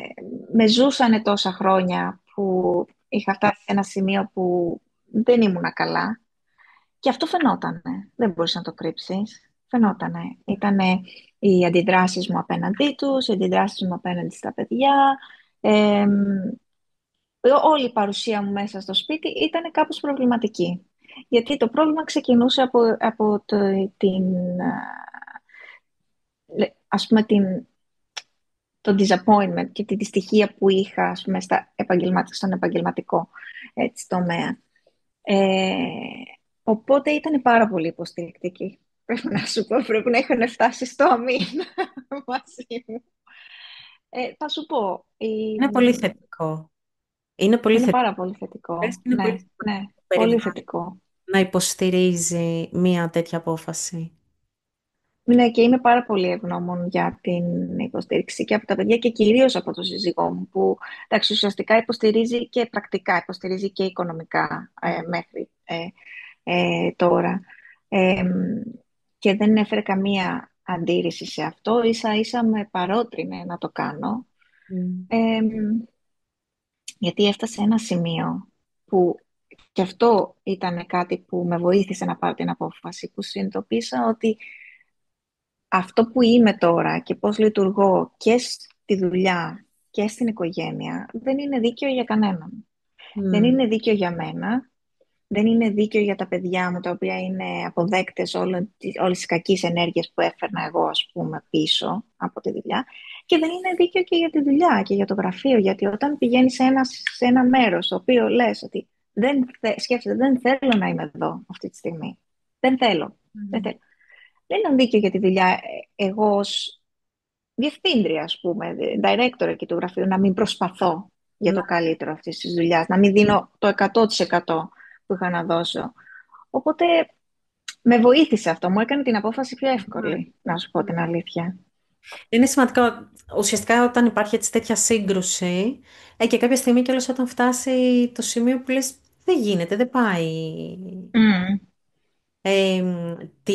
με ζούσανε τόσα χρόνια που είχα φτάσει σε ένα σημείο που δεν ήμουνα καλά και αυτό φαινότανε, δεν μπορείς να το κρύψεις, φαινότανε. Ήτανε οι αντιδράσεις μου απέναντί τους, οι αντιδράσεις μου απέναντι στα παιδιά, ε, όλη η παρουσία μου μέσα στο σπίτι ήταν κάπως προβληματική. Γιατί το πρόβλημα ξεκινούσε από ας πούμε, το disappointment και τη δυστυχία που είχα, ας πούμε, στον επαγγελματικό, έτσι, τομέα. Ε, οπότε ήταν πάρα πολύ υποστηρικτική. Πρέπει να σου πω, πρέπει να είχαν φτάσει στο αμήν μαζί μου. Θα σου πω, Είναι πολύ θετικό. Είναι πολύ είναι θετικό. πάρα πολύ θετικό. Είναι πολύ Ναι, θετικό ναι, το πολύ περιβάλλον θετικό. να υποστηρίζει μία τέτοια απόφαση. Ναι, και είμαι πάρα πολύ ευγνώμων για την υποστήριξη και από τα παιδιά και κυρίως από τον σύζυγό μου που, εντάξει, ουσιαστικά υποστηρίζει και πρακτικά, υποστηρίζει και οικονομικά μέχρι τώρα. Ε, και δεν έφερε καμία αντίρρηση σε αυτό, ίσα ίσα με παρότρινε να το κάνω, Mm. ε, γιατί έφτασε ένα σημείο που και αυτό ήταν κάτι που με βοήθησε να πάρω την απόφαση, που συνειδητοποίησα ότι αυτό που είμαι τώρα και πώς λειτουργώ και στη δουλειά και στην οικογένεια δεν είναι δίκαιο για κανέναν. Δεν Mm. είναι δίκαιο για μένα, δεν είναι δίκαιο για τα παιδιά μου, τα οποία είναι αποδέκτες όλες τις κακές ενέργειες που έφερνα εγώ, ας πούμε, πίσω από τη δουλειά. Και δεν είναι δίκαιο και για τη δουλειά και για το γραφείο, γιατί όταν πηγαίνεις σε ένα μέρος, το οποίο λες ότι σκέφτεσαι, δεν θέλω να είμαι εδώ αυτή τη στιγμή. Δεν θέλω. Δεν Mm. θέλω. Δεν είναι δίκαιο για τη δουλειά εγώ ως διευθύντρια, ας πούμε, director εκεί του γραφείου, να μην προσπαθώ για Ναι. το καλύτερο αυτής της δουλειάς, να μην δίνω το 100% που είχα να δώσω. Οπότε με βοήθησε αυτό, μου έκανε την απόφαση πιο εύκολη, να σου πω την αλήθεια. Είναι σημαντικό, ουσιαστικά όταν υπάρχει έτσι τέτοια σύγκρουση, και κάποια στιγμή κιόλας όταν φτάσει το σημείο που λες δεν γίνεται, δεν πάει. Mm, Ε, τη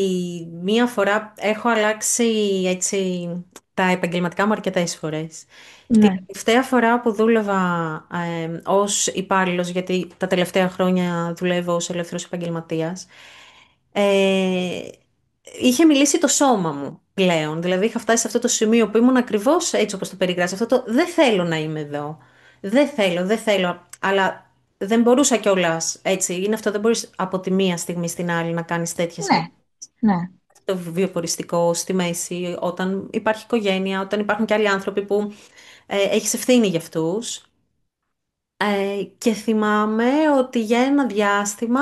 μία φορά έχω αλλάξει έτσι τα επαγγελματικά μου αρκετές φορές. Την ναι, τελευταία φορά που δούλευα ως υπάλληλος, γιατί τα τελευταία χρόνια δουλεύω ως ελεύθερος επαγγελματίας, ε, είχε μιλήσει το σώμα μου πλέον. Δηλαδή είχα φτάσει σε αυτό το σημείο που ήμουν ακριβώς έτσι όπως το περιγράφεις. Αυτό το δεν θέλω να είμαι εδώ. Δεν θέλω, δεν θέλω. Αλλά δεν μπορούσα κιόλα έτσι. Είναι αυτό, δεν μπορείς από τη μία στιγμή στην άλλη να κάνεις τέτοιες ναι, ναι, το βιοποριστικό στη μέση, όταν υπάρχει οικογένεια, όταν υπάρχουν και άλλοι άνθρωποι που έχεις ευθύνη για αυτούς. Και θυμάμαι ότι για ένα διάστημα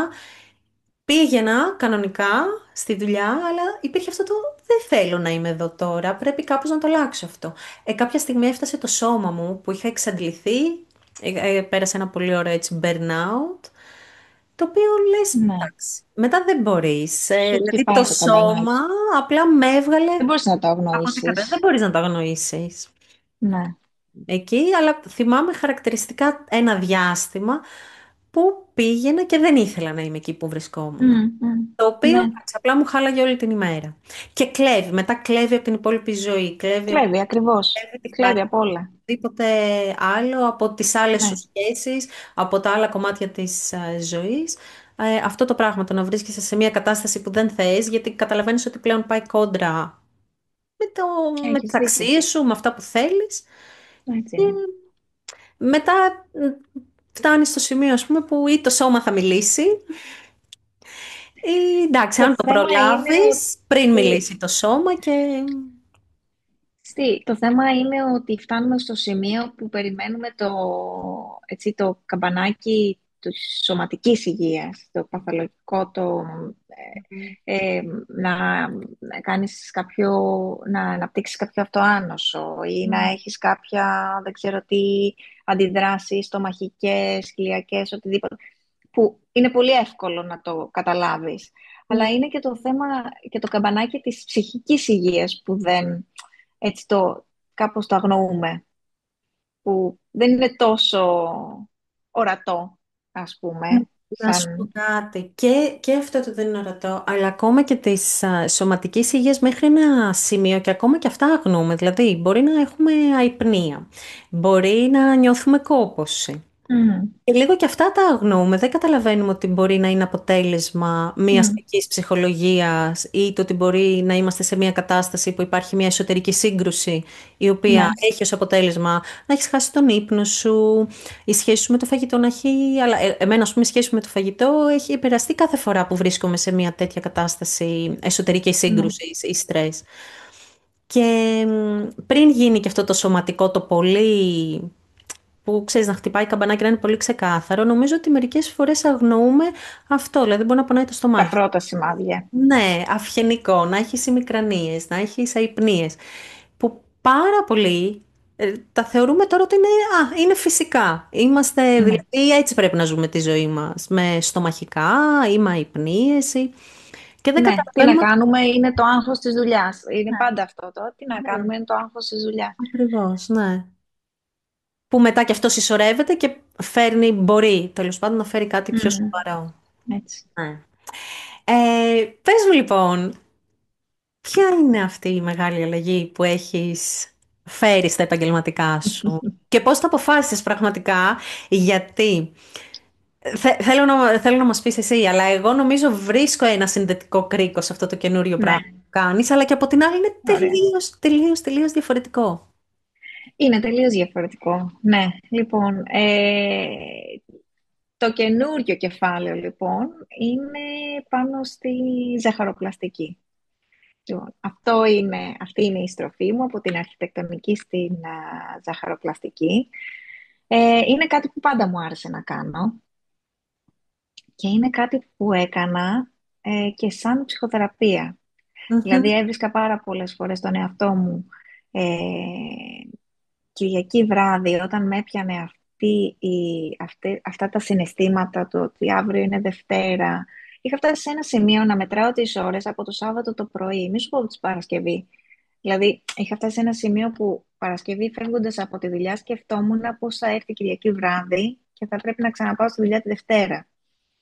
πήγαινα κανονικά στη δουλειά, αλλά υπήρχε αυτό το δεν θέλω να είμαι εδώ τώρα, πρέπει κάπως να το αλλάξω αυτό. Κάποια στιγμή έφτασε το σώμα μου που είχα εξαντληθεί, πέρασε ένα πολύ ωραίο έτσι burnout, το οποίο λες, ναι. εντάξει, μετά δεν μπορείς. Σου Δηλαδή το χτυπάει το σώμα καμπανάκι. απλά με έβγαλε Δεν μπορείς να το από την κατάσταση. Δεν αγνοήσεις. μπορείς να το αγνοήσεις Ναι. εκεί, αλλά θυμάμαι χαρακτηριστικά ένα διάστημα που πήγαινα και δεν ήθελα να είμαι εκεί που βρισκόμουν. Mm, mm. Το οποίο Ναι. εντάξει, απλά μου χάλαγε όλη την ημέρα. Και κλέβει, μετά κλέβει από την υπόλοιπη ζωή, Κλέβει, ακριβώς. κλέβει την Κλέβει χαρά, από όλα. οτιδήποτε άλλο, από τις άλλες σου Ναι. σχέσεις, από τα άλλα κομμάτια της ζωής. Αυτό το πράγμα, το να βρίσκεσαι σε μια κατάσταση που δεν θες, γιατί καταλαβαίνεις ότι πλέον πάει κόντρα με, με τις Έχεις δίκιο. αξίες σου, με αυτά που θέλεις. Έτσι Και είναι. μετά φτάνει στο σημείο, ας πούμε, που ή το σώμα θα μιλήσει, ή εντάξει, Το αν το θέμα είναι προλάβεις, πριν ότι μιλήσει το σώμα και... το θέμα είναι ότι φτάνουμε στο σημείο που περιμένουμε το καμπανάκι της σωματικής υγείας, το παθολογικό, να κάνεις να αναπτύξεις κάποιο αυτοάνωσο ή να Μμμ. έχεις δεν ξέρω τι, αντιδράσεις στομαχικές, χιλιακές, οτιδήποτε, που είναι πολύ εύκολο να το καταλάβεις. Αλλά είναι και το θέμα και το καμπανάκι της ψυχικής υγείας που δεν έτσι κάπως το αγνοούμε, που δεν είναι τόσο ορατό, ας πούμε, Να σου πω σαν... κάτι. Και αυτό το δεν είναι ορατό, αλλά ακόμα και της σωματικής υγείας μέχρι ένα σημείο και ακόμα και αυτά αγνοούμε. Δηλαδή, μπορεί να έχουμε αϊπνία, μπορεί να νιώθουμε κόπωση. Μμμ. Και λίγο και αυτά τα αγνοούμε. Δεν καταλαβαίνουμε ότι μπορεί να είναι αποτέλεσμα μιας Μμ. κακής ψυχολογίας ή το ότι μπορεί να είμαστε σε μια κατάσταση που υπάρχει μια εσωτερική σύγκρουση η οποία Ναι. έχει ως αποτέλεσμα να έχεις χάσει τον ύπνο σου, η σχέση σου με το φαγητό να έχει... Αλλά εμένα, ας πούμε, η σχέση σου με το φαγητό έχει επηρεαστεί κάθε φορά που βρίσκομαι σε μια τέτοια κατάσταση εσωτερικής Ναι. σύγκρουσης ή στρες. Και πριν γίνει και αυτό το σωματικό, το πολύ που ξέρεις να χτυπάει η καμπανάκι να είναι πολύ ξεκάθαρο, νομίζω ότι μερικές φορές αγνοούμε αυτό. Δηλαδή, μπορεί να πονάει το Τα στομάχι. πρώτα σημάδια. Ναι, αυγενικό, να έχεις ημικρανίες, να έχεις αϊπνίες. Που πάρα πολλοί τα θεωρούμε τώρα ότι είναι φυσικά. Είμαστε, Ναι. δηλαδή, έτσι πρέπει να ζούμε τη ζωή μας. Με στομαχικά ή με αϊπνίες. Και δεν Ναι, τι να καταλαβαίνουμε. κάνουμε, είναι το άγχος της δουλειάς. Είναι Ναι, πάντα αυτό το. Τι να ναι, κάνουμε, είναι το άγχος της δουλειάς. ακριβώς, ναι. Που μετά και αυτό συσσωρεύεται και μπορεί τέλος πάντων να φέρει κάτι πιο Μμ. σοβαρό. Έτσι. Ναι. Πες μου λοιπόν, ποια είναι αυτή η μεγάλη αλλαγή που έχεις φέρει στα επαγγελματικά σου και πώς το αποφάσισες πραγματικά, γιατί θέλω να μας πεις εσύ, αλλά εγώ νομίζω βρίσκω ένα συνδετικό κρίκο σε αυτό το καινούριο Ναι, πράγμα που κάνεις, αλλά και από την άλλη είναι ωραία. τελείως διαφορετικό. Είναι τελείως διαφορετικό. Ναι, λοιπόν, το καινούριο κεφάλαιο, λοιπόν, είναι πάνω στη ζαχαροπλαστική. Λοιπόν, αυτή είναι η στροφή μου από την αρχιτεκτονική στην ζαχαροπλαστική. Είναι κάτι που πάντα μου άρεσε να κάνω και είναι κάτι που έκανα και σαν ψυχοθεραπεία. Δηλαδή Μμμ. έβρισκα πάρα πολλές φορές τον εαυτό μου ε, Κυριακή βράδυ όταν με έπιανε αυτά τα συναισθήματα του ότι αύριο είναι Δευτέρα. Είχα φτάσει σε ένα σημείο να μετράω τις ώρες από το Σάββατο το πρωί, μη σου πω της Παρασκευή. Δηλαδή, είχα φτάσει σε ένα σημείο που Παρασκευή φεύγοντας από τη δουλειά σκεφτόμουν πώς θα έρθει Κυριακή βράδυ και θα πρέπει να ξαναπάω στη δουλειά τη Δευτέρα.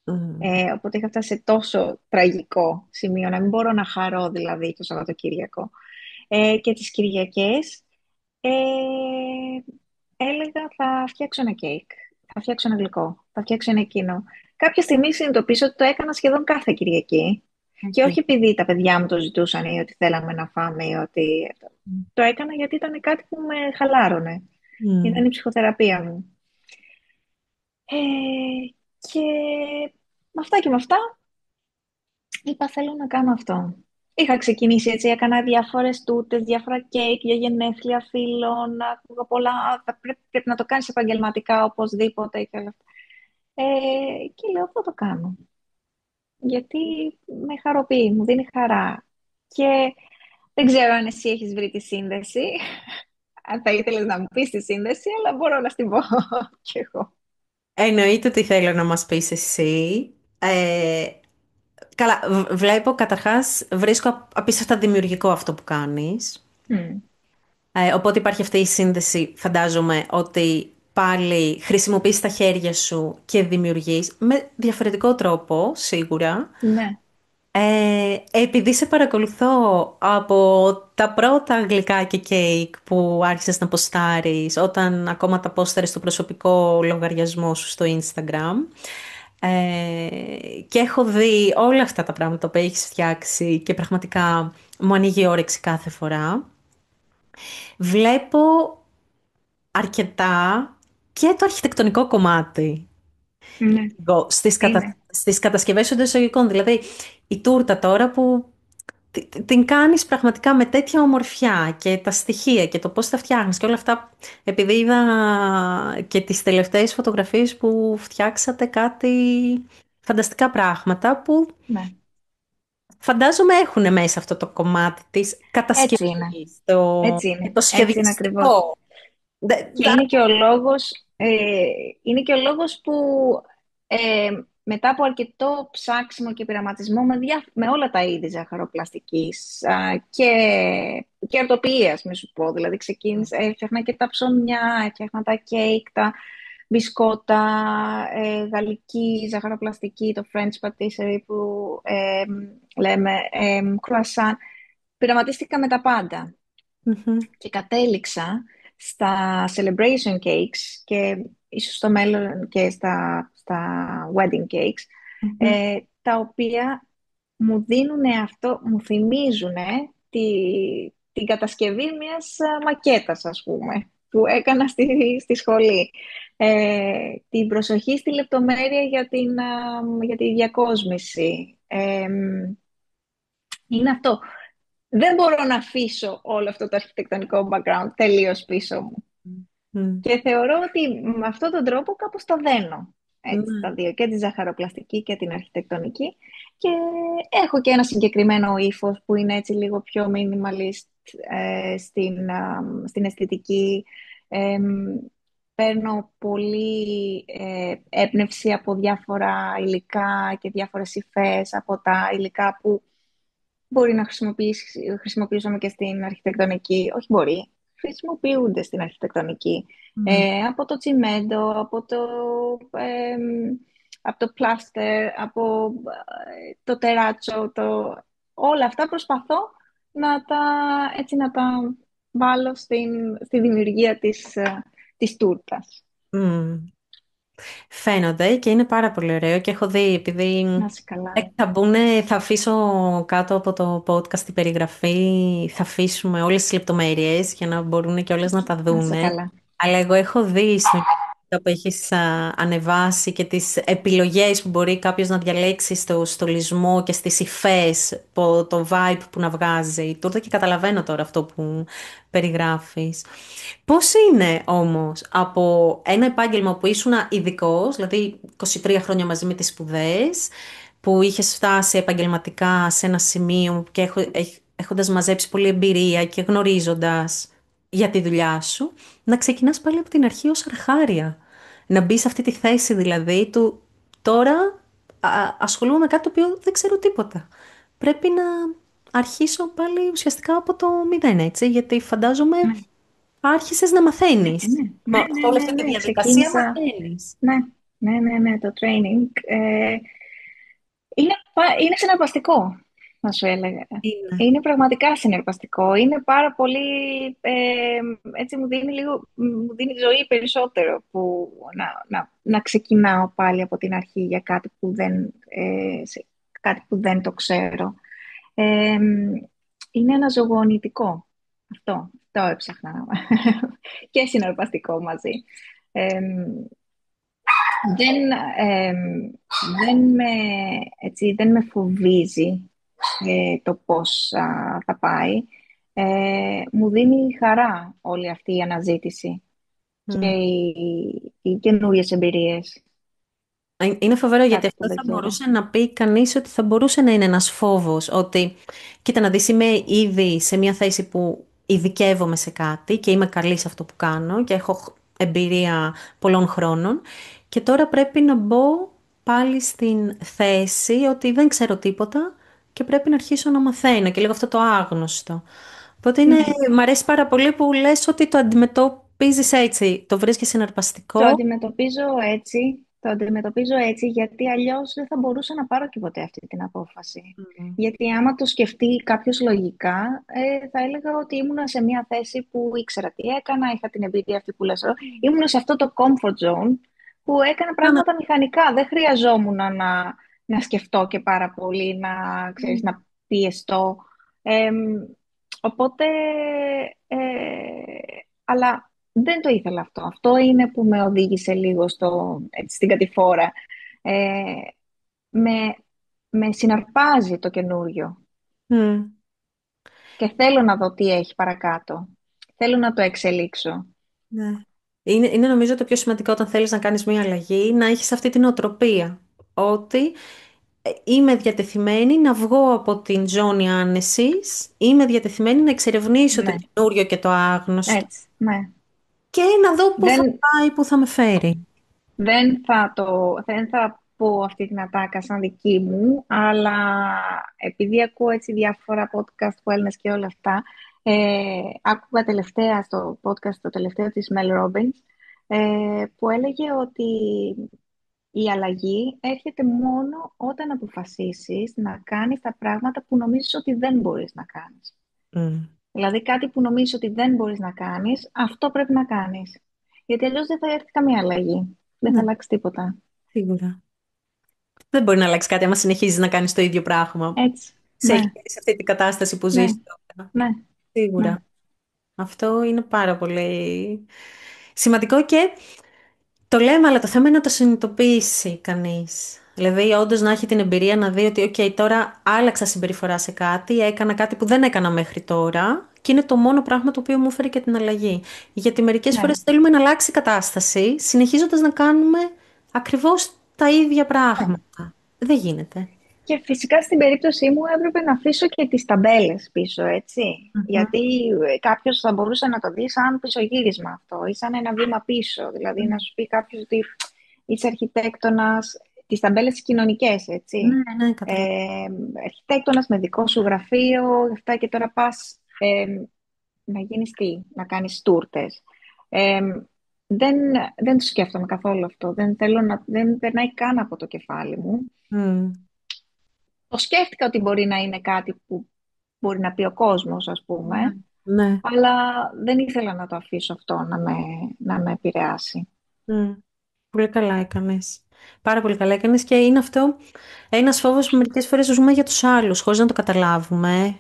Μμ. Οπότε είχα φτάσει σε τόσο τραγικό σημείο, να μην μπορώ να χαρώ δηλαδή το Σαββατοκύριακο. Και τις Κυριακές ε, έλεγα θα φτιάξω ένα κέικ, θα φτιάξω ένα γλυκό, θα φτιάξω ένα εκείνο. Κάποια στιγμή συνειδητοποίησα ότι το έκανα σχεδόν κάθε Κυριακή και Οκ. όχι επειδή τα παιδιά μου το ζητούσαν ή ότι θέλαμε να φάμε ή ότι... Το έκανα γιατί ήταν κάτι που με χαλάρωνε. Μμ. Ήταν η ψυχοθεραπεία μου. Ε, και με αυτά και με αυτά είπα θέλω να κάνω αυτό. Είχα ξεκινήσει έτσι, έκανα διάφορες τούτες, διάφορα κέικ για γενέθλια φίλων, άκουγα πολλά, πρέπει να το κάνεις επαγγελματικά οπωσδήποτε και όλα αυτά. Και λέω θα το κάνω, γιατί με χαροποιεί, μου δίνει χαρά. Και δεν ξέρω αν εσύ έχεις βρει τη σύνδεση, αν θα ήθελες να μου πεις τη σύνδεση, αλλά μπορώ να στην πω κι εγώ. Εννοείται ότι θέλω να μας πεις εσύ. Ε, Καλά, βλέπω καταρχάς, βρίσκω απίστευτα δημιουργικό αυτό που κάνεις. Μμ. Οπότε υπάρχει αυτή η σύνδεση, φαντάζομαι, ότι πάλι χρησιμοποιείς τα χέρια σου και δημιουργείς με διαφορετικό τρόπο, σίγουρα. Ναι. Επειδή σε παρακολουθώ από τα πρώτα γλυκά και κέικ που άρχισες να ποστάρεις, όταν ακόμα τα πόσταρες στο προσωπικό λογαριασμό σου στο Instagram, και έχω δει όλα αυτά τα πράγματα που έχεις φτιάξει και πραγματικά μου ανοίγει η όρεξη κάθε φορά. Βλέπω αρκετά και το αρχιτεκτονικό κομμάτι Ναι. Είναι. στις κατασκευές των εισαγωγικών. Δηλαδή, η τούρτα τώρα που την κάνεις πραγματικά με τέτοια ομορφιά και τα στοιχεία και το πώς τα φτιάχνεις και όλα αυτά, επειδή είδα και τις τελευταίες φωτογραφίες που φτιάξατε κάτι φανταστικά πράγματα που Ναι. φαντάζομαι έχουν μέσα αυτό το κομμάτι της Έτσι είναι. κατασκευής, Έτσι και είναι. το Έτσι είναι ακριβώς. σχεδιαστικό. Και είναι και ο λόγος που μετά από αρκετό ψάξιμο και πειραματισμό με όλα τα είδη ζαχαροπλαστικής και αρτοποιίας, μη σου πω. Δηλαδή ξεκίνησα, έφτιαχνα και τα ψωμιά, έφτιαχνα τα κέικ, τα μπισκότα, γαλλική ζαχαροπλαστική, το French patisserie που λέμε, croissant. Πειραματίστηκα με τα πάντα Μμμ. και κατέληξα στα celebration cakes και ίσως στο μέλλον και στα wedding cakes, Μμμ. τα οποία μου δίνουν αυτό, μου θυμίζουν την κατασκευή μιας μακέτας, ας πούμε, που έκανα στη σχολή. Την προσοχή στη λεπτομέρεια για τη διακόσμηση. Είναι αυτό. Δεν μπορώ να αφήσω όλο αυτό το αρχιτεκτονικό background τελείως πίσω μου. Μμ. Και θεωρώ ότι με αυτόν τον τρόπο κάπως τα δένω. Έτσι, Ναι. τα δύο, και τη ζαχαροπλαστική και την αρχιτεκτονική. Και έχω και ένα συγκεκριμένο ύφος που είναι έτσι λίγο πιο minimalist στην αισθητική. Ε, Παίρνω πολύ έμπνευση από διάφορα υλικά και διάφορες υφές από τα υλικά που μπορεί να χρησιμοποιήσουμε και στην αρχιτεκτονική. Όχι μπορεί, χρησιμοποιούνται στην αρχιτεκτονική. Μμ. Από το τσιμέντο, ε, από το πλάστερ, από το τεράτσο, όλα αυτά προσπαθώ να τα βάλω στη δημιουργία της τούρτας. Μμ. Φαίνονται και είναι πάρα πολύ ωραίο και έχω δει, επειδή Να είσαι καλά. θα αφήσω κάτω από το podcast την περιγραφή, θα αφήσουμε όλες τις λεπτομέρειες για να μπορούν και όλες να τα Να είσαι δούνε. καλά. Αλλά εγώ έχω δει που έχεις ανεβάσει και τις επιλογές που μπορεί κάποιος να διαλέξει στο στολισμό και στις υφές, το vibe που να βγάζει η τούρτα, και καταλαβαίνω τώρα αυτό που περιγράφεις. Πώς είναι όμως από ένα επάγγελμα που ήσουν ειδικός, δηλαδή 23 χρόνια μαζί με τις σπουδές, που είχες φτάσει επαγγελματικά σε ένα σημείο και έχοντας μαζέψει πολλή εμπειρία και γνωρίζοντας για τη δουλειά σου, να ξεκινάς πάλι από την αρχή ως αρχάρια. Να μπει σε αυτή τη θέση δηλαδή του τώρα ασχολούμαι με κάτι το οποίο δεν ξέρω τίποτα. Πρέπει να αρχίσω πάλι ουσιαστικά από το μηδέν, έτσι, γιατί φαντάζομαι Ναι, άρχισες να ναι, μαθαίνεις. ναι, ναι, Σε ναι, όλη ναι, αυτή τη ναι. διαδικασία Ξεκίνησα. μαθαίνεις. Ναι, ναι, ναι, ναι, το training. Είναι συναρπαστικό, να σου έλεγα. Είναι. Είναι πραγματικά συναρπαστικό. Είναι πάρα πολύ, έτσι μου δίνει ζωή περισσότερο που να ξεκινάω πάλι από την αρχή για κάτι που δεν το ξέρω. Ε, Είναι αναζωογονητικό. Αυτό έψαχνα. Και συναρπαστικό μαζί. Ε, δεν, δεν με φοβίζει το πώς θα πάει. Μου δίνει χαρά όλη αυτή η αναζήτηση και Μμ. οι καινούριες εμπειρίες. Είναι φοβερό γιατί Κάτι που αυτό δεν θα ξέρω. μπορούσε να πει κανείς ότι θα μπορούσε να είναι ένας φόβος. Ότι, κοίτα να δεις, είμαι ήδη σε μια θέση που ειδικεύομαι σε κάτι και είμαι καλή σε αυτό που κάνω και έχω εμπειρία πολλών χρόνων, και τώρα πρέπει να μπω πάλι στην θέση ότι δεν ξέρω τίποτα και πρέπει να αρχίσω να μαθαίνω και λίγο αυτό το άγνωστο. Οπότε Ναι. μ' αρέσει πάρα πολύ που λες ότι το αντιμετωπίζεις έτσι, το βρίσκεις Το συναρπαστικό. αντιμετωπίζω έτσι, γιατί αλλιώς δεν θα μπορούσα να πάρω και ποτέ αυτή την απόφαση. Μμμ. Γιατί άμα το σκεφτεί κάποιος λογικά, θα έλεγα ότι ήμουνα σε μια θέση που ήξερα τι έκανα, είχα την εμπειρία αυτή που λες. Ήμουνα σε αυτό το comfort zone που έκανα πράγματα μηχανικά. Δεν χρειαζόμουν να σκεφτώ και πάρα πολύ, ξέρεις, να πιεστώ. Οπότε, ε, αλλά δεν το ήθελα αυτό. Αυτό είναι που με οδήγησε λίγο στην κατηφόρα. Ε, με, με συναρπάζει το καινούριο Μμ. και θέλω να δω τι έχει παρακάτω. Θέλω να το εξελίξω. Ναι. Είναι νομίζω το πιο σημαντικό όταν θέλεις να κάνεις μια αλλαγή, να έχεις αυτή την οτροπία. Ότι είμαι διατεθειμένη να βγω από την ζώνη άνεσης, είμαι διατεθειμένη να εξερευνήσω το Ναι, καινούριο και το άγνωστο έτσι, ναι. και να δω πού θα Δεν, πάει, πού θα με φέρει. δεν θα πω αυτή την ατάκα σαν δική μου, αλλά επειδή ακούω έτσι διάφορα podcast που Έλληνες και όλα αυτά, άκουγα τελευταία στο podcast το τελευταίο της Mel Robbins, που έλεγε ότι η αλλαγή έρχεται μόνο όταν αποφασίσεις να κάνεις τα πράγματα που νομίζεις ότι δεν μπορείς να κάνεις. Μμ. Δηλαδή κάτι που νομίζεις ότι δεν μπορείς να κάνεις, αυτό πρέπει να κάνεις. Γιατί αλλιώς δεν θα έρθει καμία αλλαγή. Δεν θα Ναι, αλλάξει τίποτα. σίγουρα. Δεν μπορεί να αλλάξει κάτι άμα συνεχίζει να κάνει το ίδιο πράγμα. Έτσι. Σε έχει Ναι, φέρει σε αυτή την κατάσταση που ναι, ζεις τώρα. ναι, ναι. Σίγουρα. Αυτό είναι πάρα πολύ σημαντικό και το λέμε, αλλά το θέμα είναι να το συνειδητοποιήσει κανείς. Δηλαδή, όντω να έχει την εμπειρία να δει ότι, OK, τώρα άλλαξα συμπεριφορά σε κάτι, έκανα κάτι που δεν έκανα μέχρι τώρα και είναι το μόνο πράγμα το οποίο μου έφερε και την αλλαγή. Γιατί μερικές Ναι, φορές θέλουμε να αλλάξει η κατάσταση, συνεχίζοντας να κάνουμε ακριβώς τα ίδια ναι. πράγματα. Δεν γίνεται. Και φυσικά στην περίπτωσή μου έπρεπε να αφήσω και τις ταμπέλες πίσω, έτσι. Μμμ. Γιατί κάποιος θα μπορούσε να το δει σαν πισωγύρισμα αυτό ή σαν ένα βήμα πίσω. Δηλαδή να σου πει κάποιος ότι είσαι αρχιτέκτονας, τις ταμπέλες τις κοινωνικές, έτσι. Ναι, ναι, καταλαβαίνω. Αρχιτέκτονας με δικό σου γραφείο, αυτά και τώρα πας να γίνεις τι, να κάνεις τούρτες. Ε, δεν, δεν το σκέφτομαι καθόλου αυτό. Δεν περνάει καν από το κεφάλι μου. Το σκέφτηκα ότι μπορεί να είναι κάτι που μπορεί να πει ο κόσμος, ας πούμε, Ναι. Ναι. αλλά δεν ήθελα να το αφήσω αυτό να με επηρεάσει. Μμ. Πολύ καλά έκανες. Πάρα πολύ καλά έκανες και είναι αυτό ένας φόβος που μερικές φορές ζούμε για τους άλλους, χωρίς να το καταλάβουμε.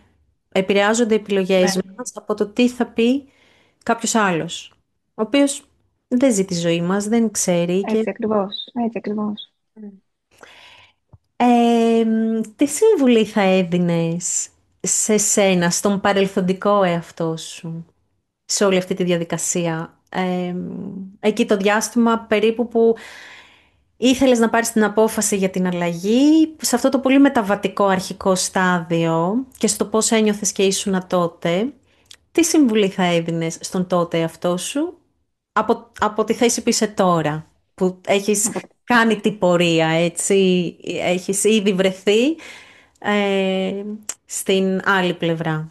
Επηρεάζονται οι επιλογές Ναι, μας από το τι θα πει κάποιος άλλος, ο οποίος δεν ζει τη ζωή μας, δεν ξέρει και... έτσι ακριβώς, έτσι ακριβώς. Τι συμβουλή θα έδινες σε σένα, στον παρελθοντικό εαυτό σου, σε όλη αυτή τη διαδικασία? Εκεί το διάστημα περίπου που ήθελες να πάρεις την απόφαση για την αλλαγή, σε αυτό το πολύ μεταβατικό αρχικό στάδιο και στο πώς ένιωθες και ήσουνα τότε, τι συμβουλή θα έδινες στον τότε εαυτό σου από τη θέση που είσαι τώρα, που έχεις Από- κάνει την πορεία, έτσι, έχεις ήδη βρεθεί ε, στην άλλη πλευρά.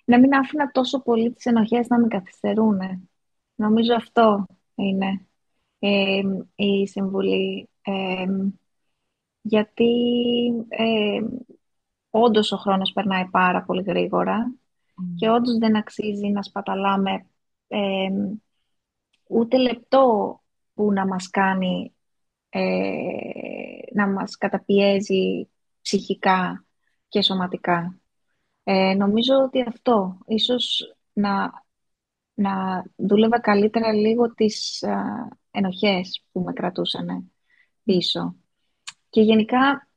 Να μην άφηνα τόσο πολύ τις ενοχές να με καθυστερούν. Νομίζω αυτό είναι ε, η συμβουλή. Γιατί ε, όντως ο χρόνος περνάει πάρα πολύ γρήγορα και όντως δεν αξίζει να σπαταλάμε ε, ούτε λεπτό που να μας κάνει, να μας καταπιέζει ψυχικά και σωματικά. Νομίζω ότι αυτό, ίσως να δούλευα καλύτερα λίγο τις ενοχές που με κρατούσαν πίσω. Και γενικά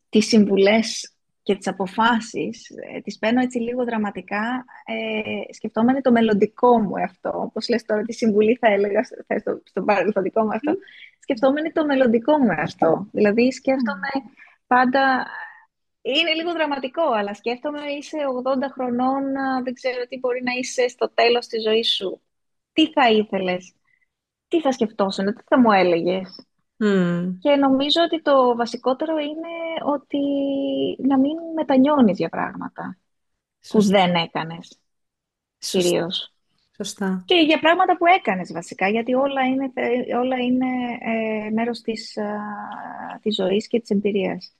τις συμβουλές και τις αποφάσεις τις παίρνω έτσι λίγο δραματικά, σκεφτόμενοι το μελλοντικό μου αυτό. Όπως λες τώρα, τη συμβουλή θα έλεγα στο παρελθοντικό μου αυτό. Σκεφτόμενοι το μελλοντικό μου αυτό. Δηλαδή σκέφτομαι πάντα, είναι λίγο δραματικό, αλλά σκέφτομαι είσαι 80 χρονών, δεν ξέρω τι μπορεί να είσαι στο τέλος της ζωής σου. Τι θα ήθελες, τι θα σκεφτόσουν, τι θα μου έλεγες? Μμμ. Και νομίζω ότι το βασικότερο είναι ότι να μην μετανιώνεις για πράγματα που Σωστά. δεν έκανες, Σωστά. κυρίως. Σωστά. Και για πράγματα που έκανες βασικά, γιατί όλα είναι μέρος της ζωής και της εμπειρίας.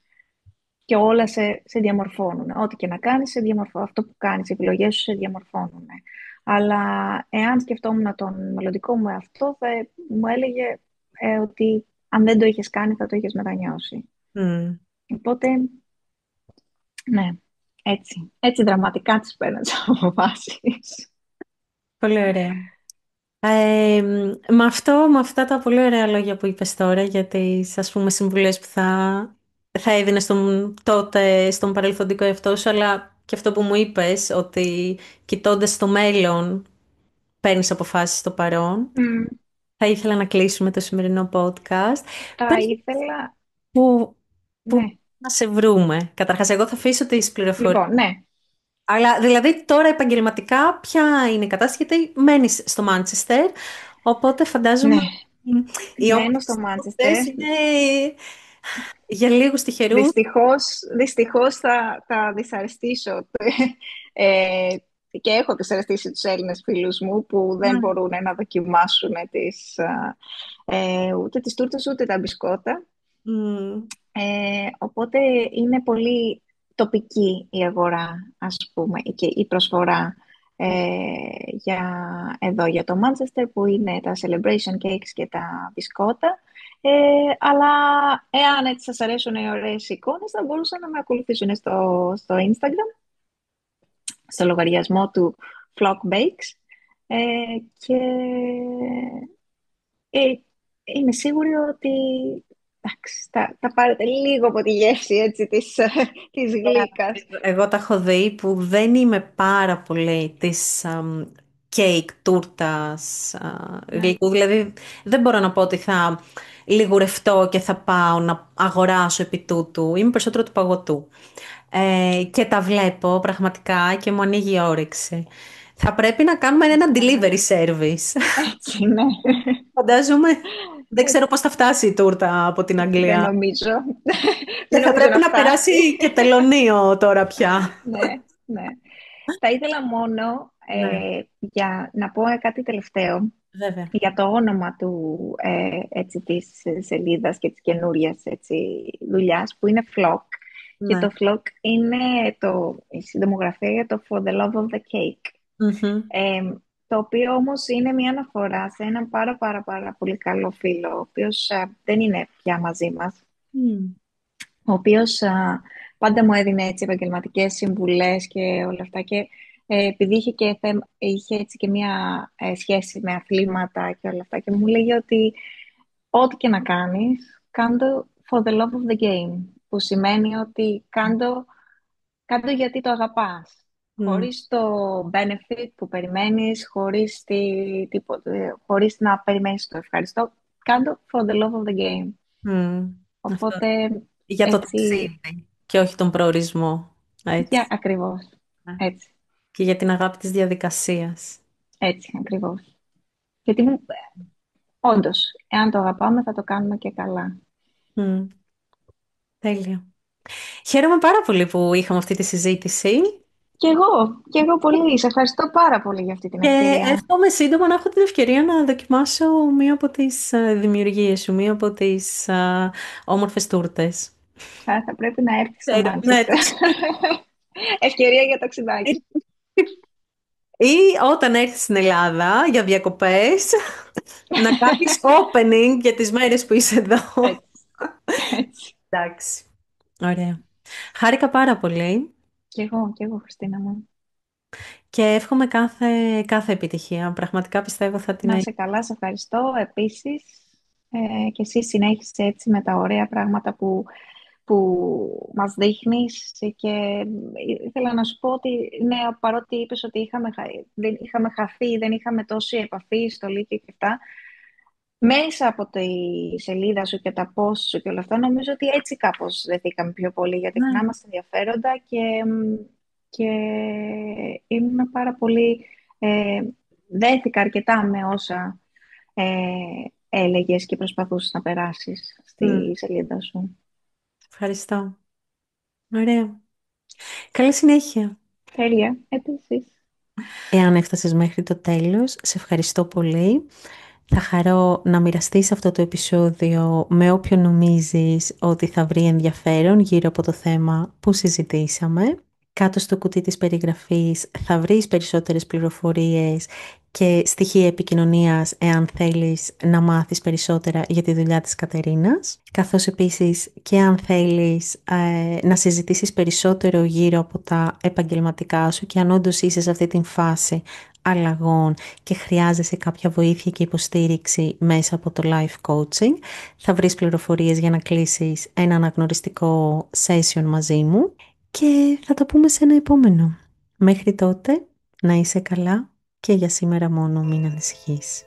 Και όλα σε διαμορφώνουν. Ό,τι και να κάνεις, σε διαμορφώνουν. Αυτό που κάνεις, οι επιλογές σου σε διαμορφώνουν. Αλλά εάν σκεφτόμουν τον μελλοντικό μου εαυτό, μου έλεγε ότι αν δεν το είχες κάνει, θα το είχες μετανιώσει. Μμ. Οπότε, ναι, έτσι. Έτσι δραματικά τις παίρνω τις αποφάσεις. Πολύ ωραία. Με αυτά τα πολύ ωραία λόγια που είπες τώρα για τις, ας πούμε, συμβουλές που θα έδινες τότε στον παρελθοντικό εαυτό σου, αλλά και αυτό που μου είπες, ότι κοιτώντας στο μέλλον παίρνεις αποφάσεις στο παρόν. Μμ, Θα ήθελα να κλείσουμε το σημερινό podcast. θα Πες ήθελα, που ναι. να σε βρούμε. Καταρχάς, εγώ θα αφήσω τις πληροφορίες. Λοιπόν, ναι, Αλλά δηλαδή τώρα επαγγελματικά ποια είναι η κατάσταση, γιατί μένεις στο Μάντσεστερ, οπότε ναι. φαντάζομαι οι Μένω όμορφες στο Μάντσεστερ. αυτές είναι για λίγους τυχερούς. Δυστυχώς θα δυσαρεστήσω ε, και έχω δυσαρεστήσει τους Έλληνες φίλους μου που δεν Ναι. μπορούν να δοκιμάσουν ούτε τις τούρτες ούτε τα μπισκότα. Μμ. Οπότε είναι πολύ τοπική η αγορά, ας πούμε, και η προσφορά. για, εδώ για το Manchester που είναι τα celebration cakes και τα μπισκότα. Αλλά εάν έτσι σας αρέσουν οι ωραίες εικόνες θα μπορούσαν να με ακολουθήσουν στο Instagram, στο λογαριασμό του Flock Bakes, και ε, είμαι σίγουρη ότι εντάξει, θα πάρετε λίγο από τη γεύση έτσι, της γλύκας. Εγώ τα έχω δει που δεν είμαι πάρα πολύ της κέικ, τούρτας, Ναι. γλυκού. Δηλαδή δεν μπορώ να πω ότι θα λιγουρευτώ και θα πάω να αγοράσω επί τούτου. Είμαι περισσότερο του παγωτού. Και τα βλέπω πραγματικά και μου ανοίγει η όρεξη. Θα πρέπει να κάνουμε ένα Καλά. delivery service. Έτσι, ναι. Φαντάζομαι. Δεν ξέρω Έτσι. πώς θα φτάσει η τούρτα από την Δεν Αγγλία. νομίζω. Και Δεν θα νομίζω πρέπει να να φτάσει. περάσει και τελωνίο τώρα πια. Ναι, ναι. Θα ήθελα μόνο Ναι, για να πω κάτι τελευταίο βέβαια. για το όνομα του, έτσι, της σελίδας και της καινούριας έτσι, δουλειάς που είναι Flock. Και Ναι. το Flock είναι η συντομογραφία για το For the Love of the Cake. Μμμ. Ε, το οποίο όμως είναι μια αναφορά σε έναν πάρα πολύ καλό φίλο, ο οποίος δεν είναι πια μαζί μας, Μμ. ο οποίος πάντα μου έδινε έτσι επαγγελματικές συμβουλές και όλα αυτά και επειδή είχε έτσι και μια σχέση με αθλήματα και όλα αυτά και μου λέγε ότι ό,τι και να κάνεις, κάντο for the love of the game, που σημαίνει ότι κάντο γιατί το αγαπάς, Μμ. χωρίς το benefit που περιμένεις, χωρίς να περιμένεις το ευχαριστώ, κάντο for the love of the game. Μμ. Αυτό. Οπότε Για το έτσι. ταξίδι και όχι τον προορισμό. Για Έτσι. ακριβώς. Ναι. Έτσι. Και για την αγάπη της διαδικασίας. Έτσι, ακριβώς. Γιατί όντως, εάν το αγαπάμε θα το κάνουμε και καλά. Μμ. Τέλεια. Χαίρομαι πάρα πολύ που είχαμε αυτή τη συζήτηση Και εγώ πολύ. Σε ευχαριστώ πάρα πολύ για αυτή την και ευκαιρία. εύχομαι σύντομα να έχω την ευκαιρία να δοκιμάσω μία από τις δημιουργίες σου, μία από τις όμορφες τούρτες. Θα πρέπει να έρθει στο Ναι, Μάντσεστερ. Ευκαιρία για ταξιδάκι. ή όταν έρθεις στην Ελλάδα για διακοπές, να κάνεις opening για τις μέρες που είσαι εδώ. Έτσι. Έτσι. Εντάξει. Ωραία. Χάρηκα πάρα πολύ Κι εγώ, Χριστίνα μου. και εύχομαι κάθε επιτυχία. Πραγματικά πιστεύω θα την Να έχει. σε καλά, σε ευχαριστώ. Επίσης, και εσύ συνέχισε έτσι με τα ωραία πράγματα που μας δείχνεις και ήθελα να σου πω ότι ναι, παρότι είπες ότι δεν είχαμε χαθεί, δεν είχαμε τόση επαφή στο Λύκειο και αυτά, μέσα από τη σελίδα σου και τα post σου και όλα αυτά, νομίζω ότι έτσι κάπως δεθήκαμε πιο πολύ, γιατί Ναι. γράφαμε ενδιαφέροντα και ήμουν πάρα πολύ, δέθηκα αρκετά με όσα έλεγες και προσπαθούσες να περάσεις Μμ. στη σελίδα σου. Ευχαριστώ. Ωραία. Καλή συνέχεια. Τέλεια, επίσης. Εάν έφτασες μέχρι το τέλος, σε ευχαριστώ πολύ. Θα χαρώ να μοιραστείς αυτό το επεισόδιο με όποιον νομίζεις ότι θα βρει ενδιαφέρον γύρω από το θέμα που συζητήσαμε. Κάτω στο κουτί της περιγραφής θα βρεις περισσότερες πληροφορίες και στοιχεία επικοινωνίας εάν θέλεις να μάθεις περισσότερα για τη δουλειά της Κατερίνας. Καθώς επίσης και αν θέλεις να συζητήσεις περισσότερο γύρω από τα επαγγελματικά σου και αν όντως είσαι σε αυτή την φάση αλλαγών και χρειάζεσαι κάποια βοήθεια και υποστήριξη μέσα από το life coaching, θα βρεις πληροφορίες για να κλείσεις ένα αναγνωριστικό session μαζί μου και θα τα πούμε σε ένα επόμενο. Μέχρι τότε, να είσαι καλά και για σήμερα μόνο μην ανησυχείς.